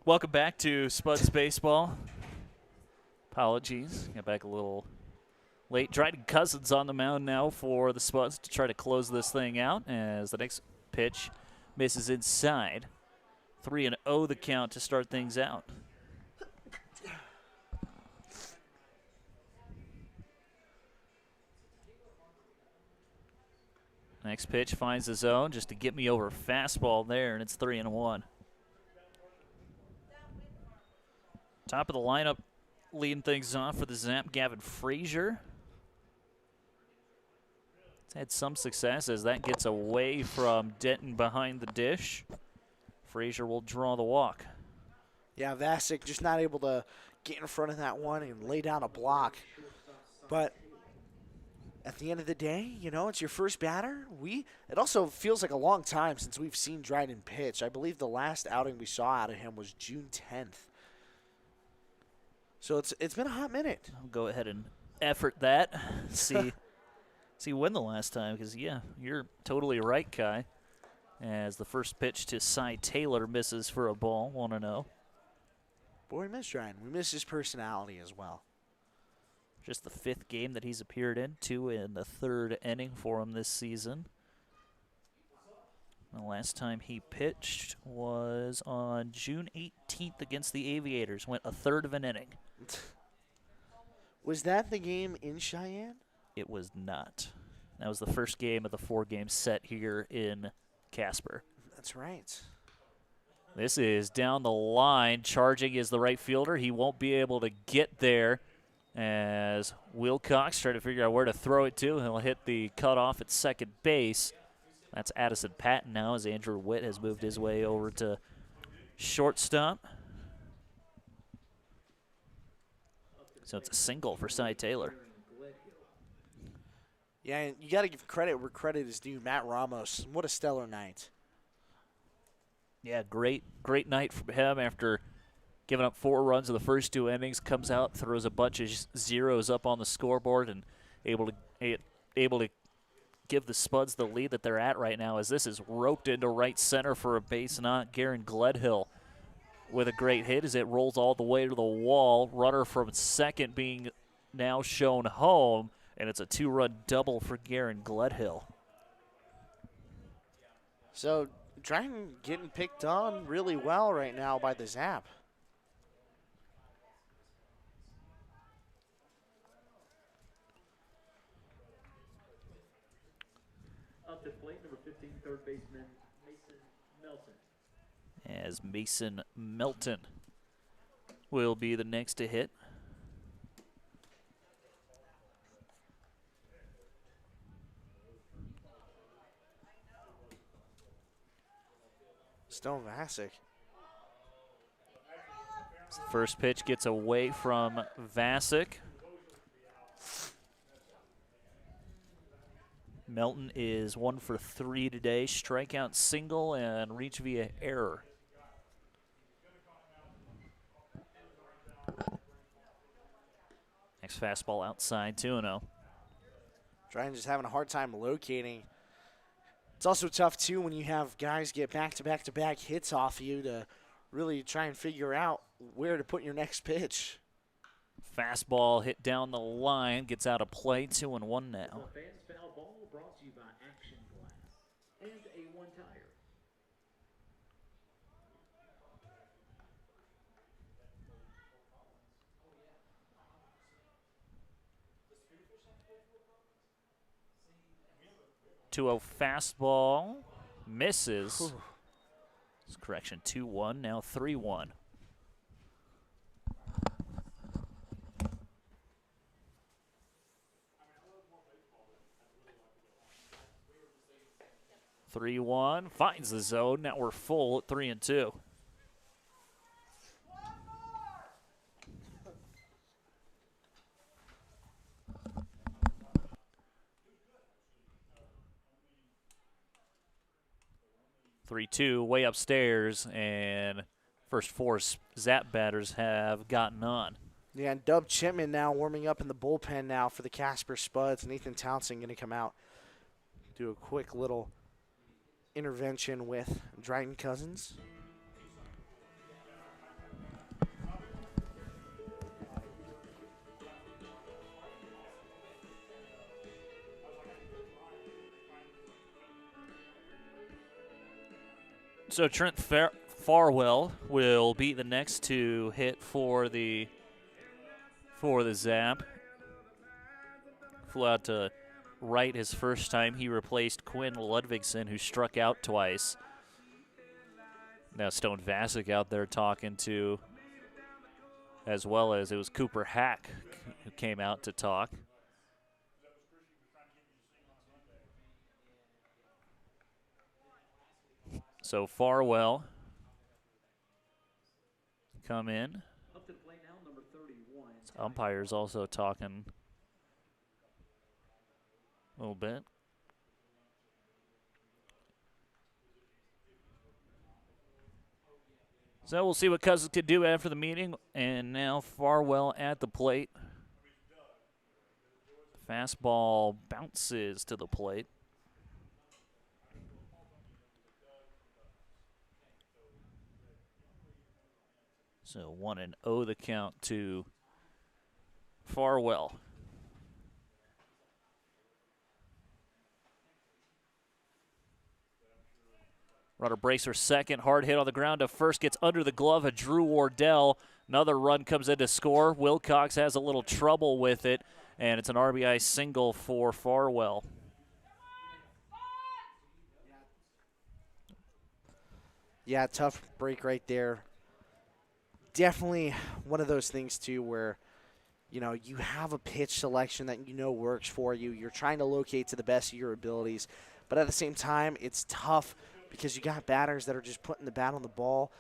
Welcome back to Spuds Baseball. Apologies. Got back a little late. Dryden Cousins on the mound now for the Spuds to try to close this thing out as the next pitch misses inside. 3-0 the count to start things out. Next pitch finds the zone just to get me over fastball there, and it's 3-1. Top of the lineup, leading things off for the Zap, Gavin Frazier. It's had some success as that gets away from Denton behind the dish. Frazier will draw the walk. Yeah, Vasic just not able to get in front of that one and lay down a block. But at the end of the day, you know, it's your first batter. It also feels like a long time since we've seen Dryden pitch. I believe the last outing we saw out of him was June 10th. So it's been a hot minute. I'll go ahead and effort that. See when the last time, because, yeah, you're totally right, Kai. As the first pitch to Cy Taylor misses for a ball, 1-0. Boy, we miss Dryden. We miss his personality as well. Just the 5th game that he's appeared in, 2 in the 3rd inning for him this season. The last time he pitched was on June 18th against the Aviators. Went a 1/3 of an inning. Was that the game in Cheyenne? It was not. That was the first game of the 4-game set here in Casper. That's right. This is down the line. Charging is the right fielder. He won't be able to get there as Wilcox trying to figure out where to throw it to. He'll hit the cutoff at second base. That's Addison Patton now as Andrew Witt has moved his way over to shortstop. So it's a single for Cy Taylor. Yeah, and you got to give credit where credit is due. Matt Ramos, what a stellar night. Yeah, great night from him after giving up 4 runs in the first 2 innings. Comes out, throws a bunch of zeros up on the scoreboard, and able to give the Spuds the lead that they're at right now, as this is roped into right center for a base knock. Garen Gledhill with a great hit as it rolls all the way to the wall. Runner from second being now shown home, and it's a 2-run double for Garen Gledhill. So Dryden getting picked on really well right now by the Zap. Up to plate, number 15, third baseman Mason Melton. As Mason Melton will be the next to hit. Still Vasic. First pitch gets away from Vasic. Melton is 1 for 3 today. Strikeout, single, and reach via error. Next fastball outside, 2-0. Dryden just having a hard time locating. It's also tough, too, when you have guys get back-to-back-to-back hits off you to really try and figure out where to put your next pitch. Fastball hit down the line, gets out of play, 2-1 now. The fans foul ball brought to you by Action Glass and A1 Tire. Fastball misses. Correction, 2-1, now 3-1. Finds the zone. Now we're full at 3-2. Way upstairs, and first 4 Zap batters have gotten on. Yeah, and Dub Chipman now warming up in the bullpen now for the Casper Spuds. Nathan Townsend going to come out, do a quick little intervention with Dryden Cousins. So Trent Farwell will be the next to hit for the Zap. Flew out to right his first time. He replaced Quinn Ludvigsen, who struck out twice. Now Stone Vasic out there talking to, as well as it was Cooper Hack who came out to talk. So Farwell come in. Up to the plate now, number 31. Umpires also talking a little bit. So we'll see what Cousins could do after the meeting. And now Farwell at the plate. Fastball bounces to the plate. So 1-0 the count to Farwell. Runner breaks for second. Hard hit on the ground to first. Gets under the glove of Drew Wardell. Another run comes in to score. Wilcox has a little trouble with it, and it's an RBI single for Farwell. Yeah, tough break right there. Definitely one of those things, too, where, you know, you have a pitch selection that you know works for you. You're trying to locate to the best of your abilities. But at the same time, it's tough because you got batters that are just putting the bat on the ball,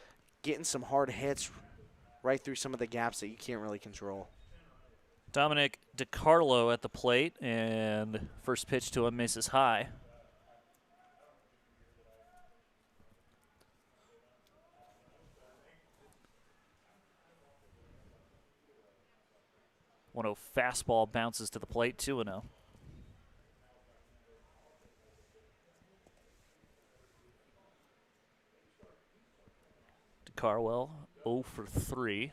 getting some hard hits right through some of the gaps that you can't really control. Dominic DiCarlo at the plate, and first pitch to him misses high. One-0 fastball bounces to the plate, 2-0. DeCarwell 0 for 3.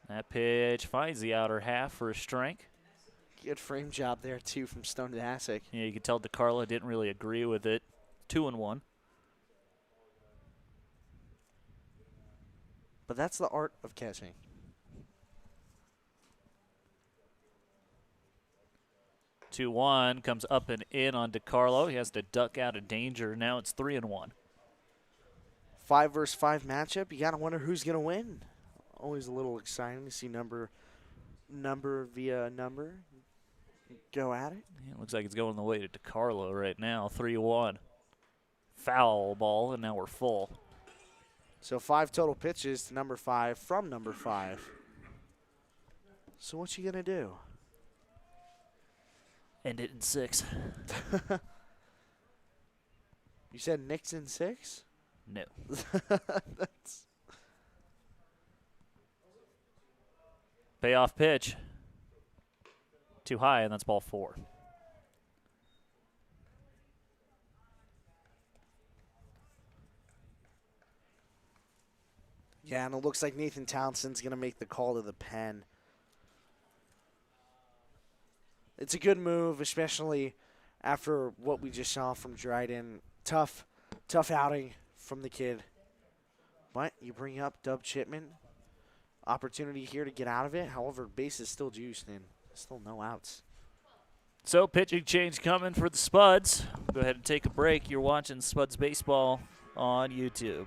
That pitch finds the outer half for a strike. Good frame job there, too, from Stone Vasic. Yeah, you could tell DeCarlo didn't really agree with it. 2-1. But that's the art of catching. Two one comes up and in on DeCarlo. He has to duck out of danger. Now it's 3-1. 5 versus 5 matchup. You got to wonder who's going to win. Always a little exciting to see number via number go at it. Yeah, it looks like it's going the way to DeCarlo right now. 3-1. Foul ball, and now we're full. So 5 total pitches to number 5 from number 5. So what you going to do? End it in 6. You said Nixon 6? No. That's Payoff pitch. Too high, and that's ball 4. yeah, and it looks like Nathan Townsend's going to make the call to the pen. It's a good move, especially after what we just saw from Dryden. Tough outing from the kid. But you bring up Dub Chipman. Opportunity here to get out of it. However, base is still juiced and still no outs. So pitching change coming for the Spuds. Go ahead and take a break. You're watching Spuds Baseball on YouTube.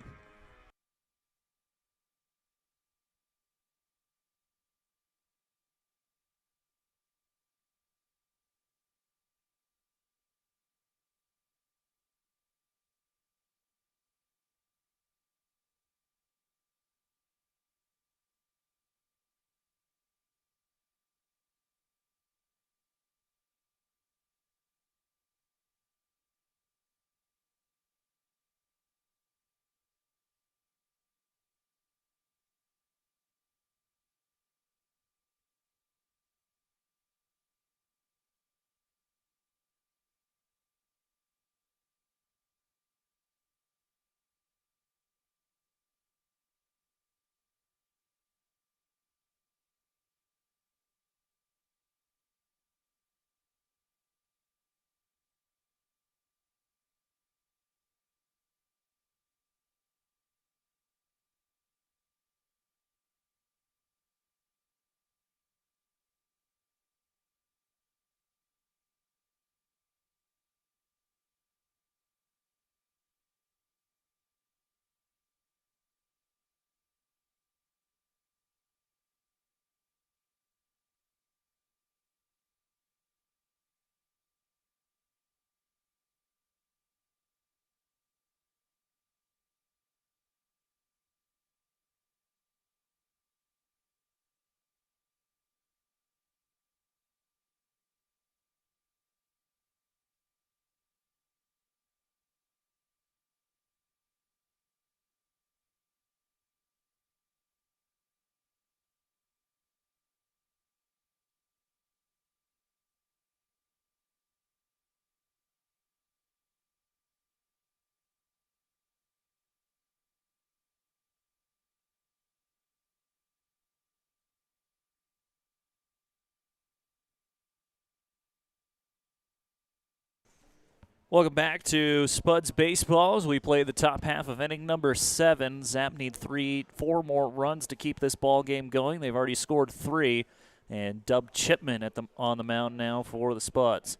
Welcome back to Spuds Baseball as we play the top half of inning number 7. Zap need 4 more runs to keep this ball game going. They've already scored 3, and Dub Chipman on the mound now for the Spuds.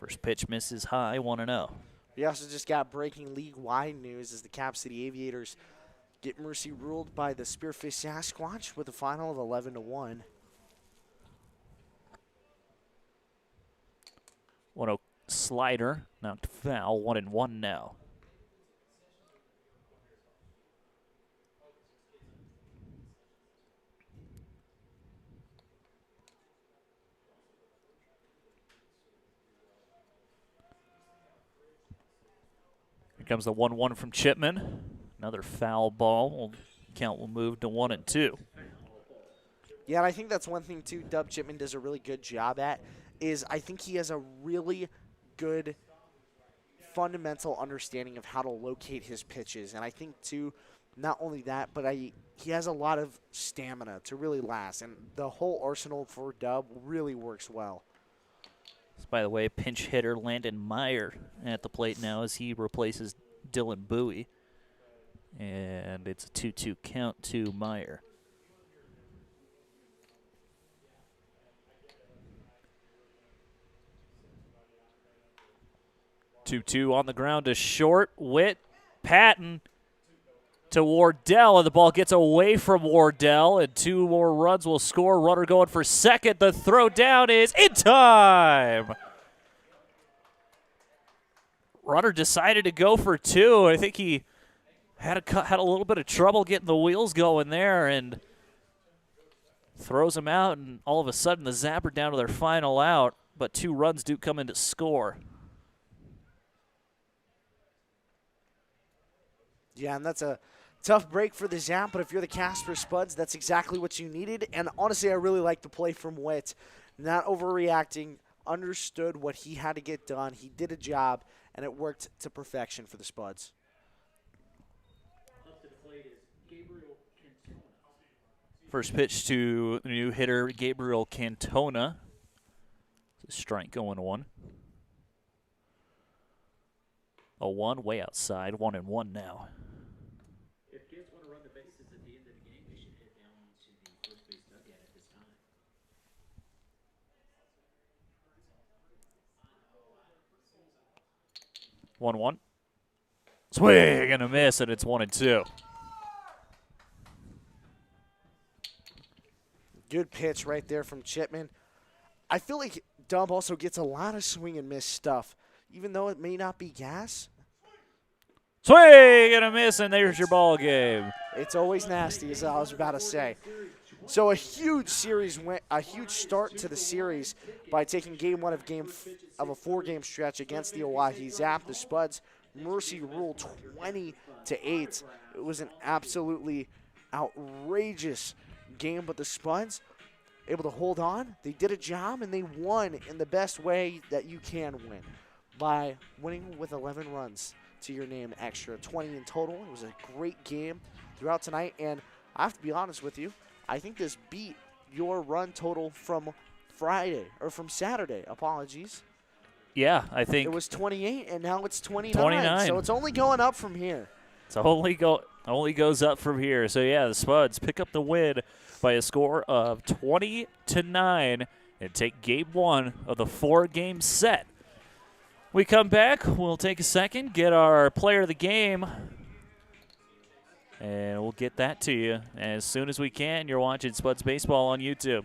First pitch misses high, 1-0. We also just got breaking league-wide news as the Cap City Aviators get mercy ruled by the Spearfish Sasquatch with a final of 11-1. 1-0 slider, knocked foul, 1-1 now. Here comes the 1-1 from Chipman. Another foul ball. Count will move to 1-2. Yeah, and I think that's one thing, too, Dub Chipman does a really good job at, is I think he has a really good fundamental understanding of how to locate his pitches. And I think, too, not only that, but he has a lot of stamina to really last. And the whole arsenal for Dub really works well. By the way, pinch hitter Landon Meyer at the plate now as he replaces Dylan Bowie. And it's a 2-2 count to Meyer. Two on the ground to short. Witt, Patton to Wardell, and the ball gets away from Wardell, and 2 more runs will score. Runner going for second. The throw down is in time. Runner decided to go for 2. I think he had a little bit of trouble getting the wheels going there, and throws him out, and all of a sudden the Zapper down to their final out, but 2 runs do come in to score. Yeah, and that's a tough break for the Zap, but if you're the Casper Spuds, that's exactly what you needed. And honestly, I really like the play from Witt. Not overreacting, understood what he had to get done. He did a job, and it worked to perfection for the Spuds. Up to the plate is Gabriel Cantona. First pitch to the new hitter, Gabriel Cantona. It's a strike going 1. 0-1, way outside, 1-1 now. If kids want to run the bases at the end of the game, they should head down to the first base dugout at this time. 1-1. Swing and a miss, and it's 1-2. Good pitch right there from Chipman. I feel like Dub also gets a lot of swing and miss stuff, even though it may not be gas. Swing and a miss, and there's your ball game. It's always nasty, as I was about to say. So a huge start to the series by taking game 1 of a 4-game stretch against the Oahe Zap. The Spuds mercy rule 20-8. It was an absolutely outrageous game, but the Spuds able to hold on. They did a job, and they won in the best way that you can win, by winning with 11 runs to your name extra, 20 in total. It was a great game throughout tonight, and I have to be honest with you, I think this beat your run total from Saturday. Apologies. Yeah, I think It was 28, and now it's 29. 29. So it's only going up from here. it's only goes up from here. So yeah, the Spuds pick up the win by a score of 20-9 and take game 1 of the 4-game set. We come back, we'll take a second, get our player of the game, and we'll get that to you as soon as we can. You're watching Spuds Baseball on YouTube.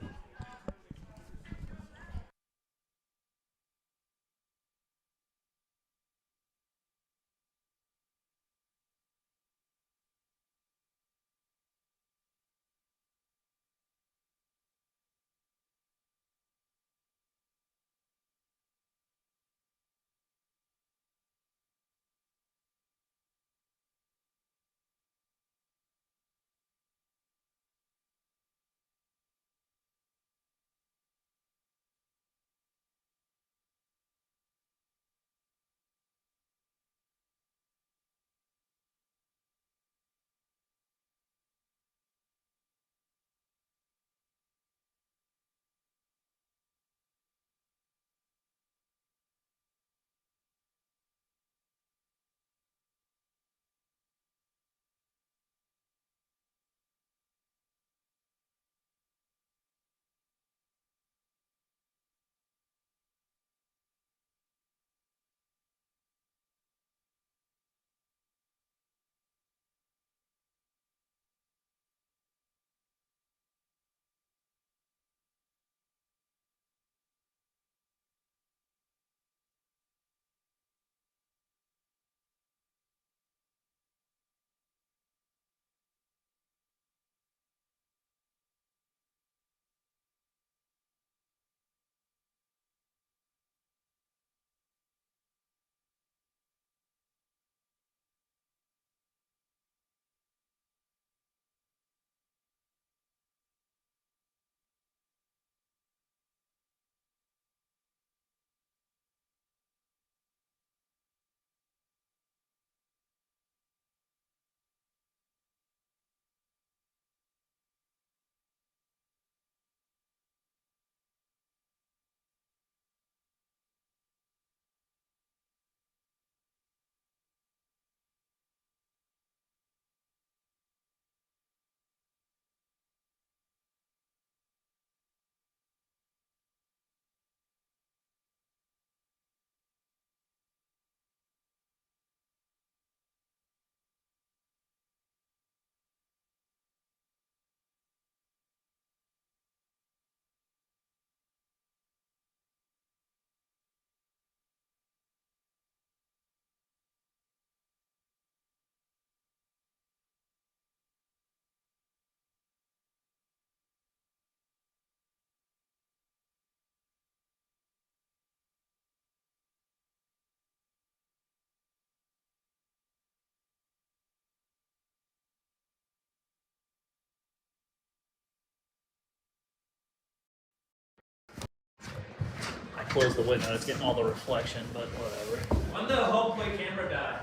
close the window. It's getting all the reflection, but whatever. When the home plate camera died?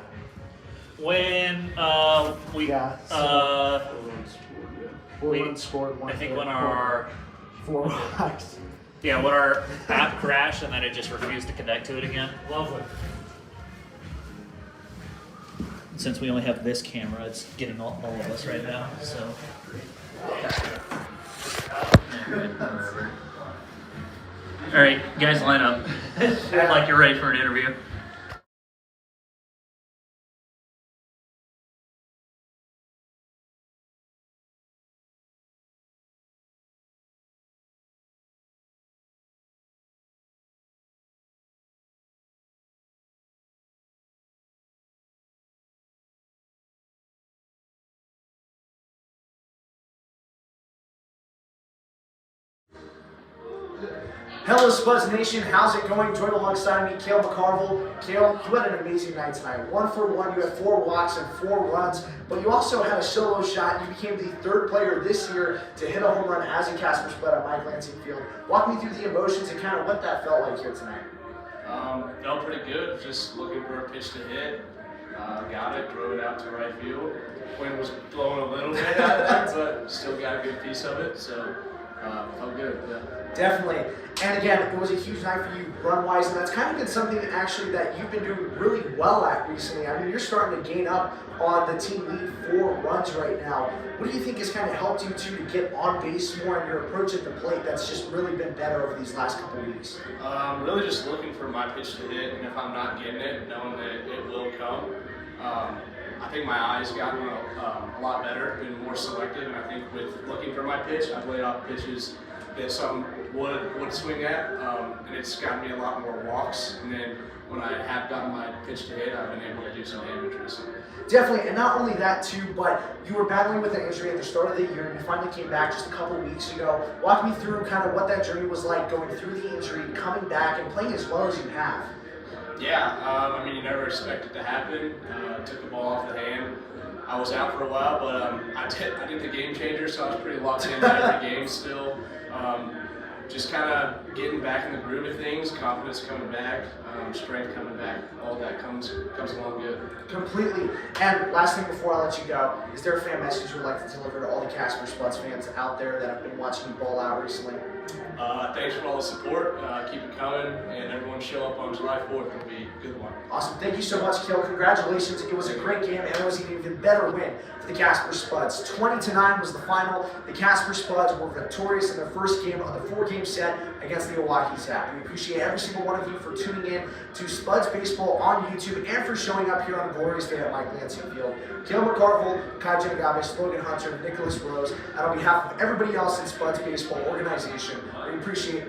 When we we scored one. I think when our 4 rocks. when our app crashed and then it just refused to connect to it again. Lovely. Since we only have this camera, it's getting all of us right now. So. All right, guys, line up. Act like you're ready for an interview. Hello, Spuds Nation. How's it going? Join alongside me, Cale McCarville. Cale, you had an amazing night tonight. 1 for 1. You had 4 walks and 4 runs, but you also had a solo shot. You became the 3rd player this year to hit a home run as a Casper Spud at Mike Lansing Field. Walk me through the emotions and kind of what that felt like here tonight. Felt pretty good. Just looking for a pitch to hit. Got it, drove it out to right field. Wind was blowing a little bit out of there, but still got a good piece of it. So felt good. Yeah. Definitely. And again, it was a huge night for you run-wise, and that's kind of been something actually that you've been doing really well at recently. I mean, you're starting to gain up on the team lead 4 runs right now. What do you think has kind of helped you to get on base more and your approach at the plate that's just really been better over these last couple of weeks? Really just looking for my pitch to hit, and if I'm not getting it, knowing that it will come. I think my eyes gotten a lot better, been more selective, and I think with looking for my pitch, I've laid off pitches that some would swing at, and it's gotten me a lot more walks. And then when I have gotten my pitch to hit, I've been able to do some damage recently. Definitely, and not only that too, but you were battling with an injury at the start of the year, and you finally came back just a couple of weeks ago. Walk me through kind of what that journey was like, going through the injury, coming back, and playing as well as you have. Yeah, I mean, you never expect it to happen. Took the ball off the hand. I was out for a while, but I did the game changer, so I was pretty locked in every game still. Just kind of getting back in the groove of things, confidence coming back, strength coming back, all that comes along good. Completely. And last thing before I let you go, is there a fan message you would like to deliver to all the Casper Spuds fans out there that have been watching you ball out recently? Thanks for all the support. Keep it coming, and everyone show up on July 4th. It'll be a good one. Awesome. Thank you so much, Cale. Congratulations. It was a great game, and it was an even better win for the Casper Spuds. 20-9 was the final. The Casper Spuds were victorious in their first game of the 4-game set against the Oahe Zap. We appreciate every single one of you for tuning in to Spuds Baseball on YouTube and for showing up here on a glorious day at Mike Lansing Field. Cale McCarville, Kai Jenagabe, Logan Hunter, Nicholas Rose, and on behalf of everybody else in Spuds Baseball organization, we appreciate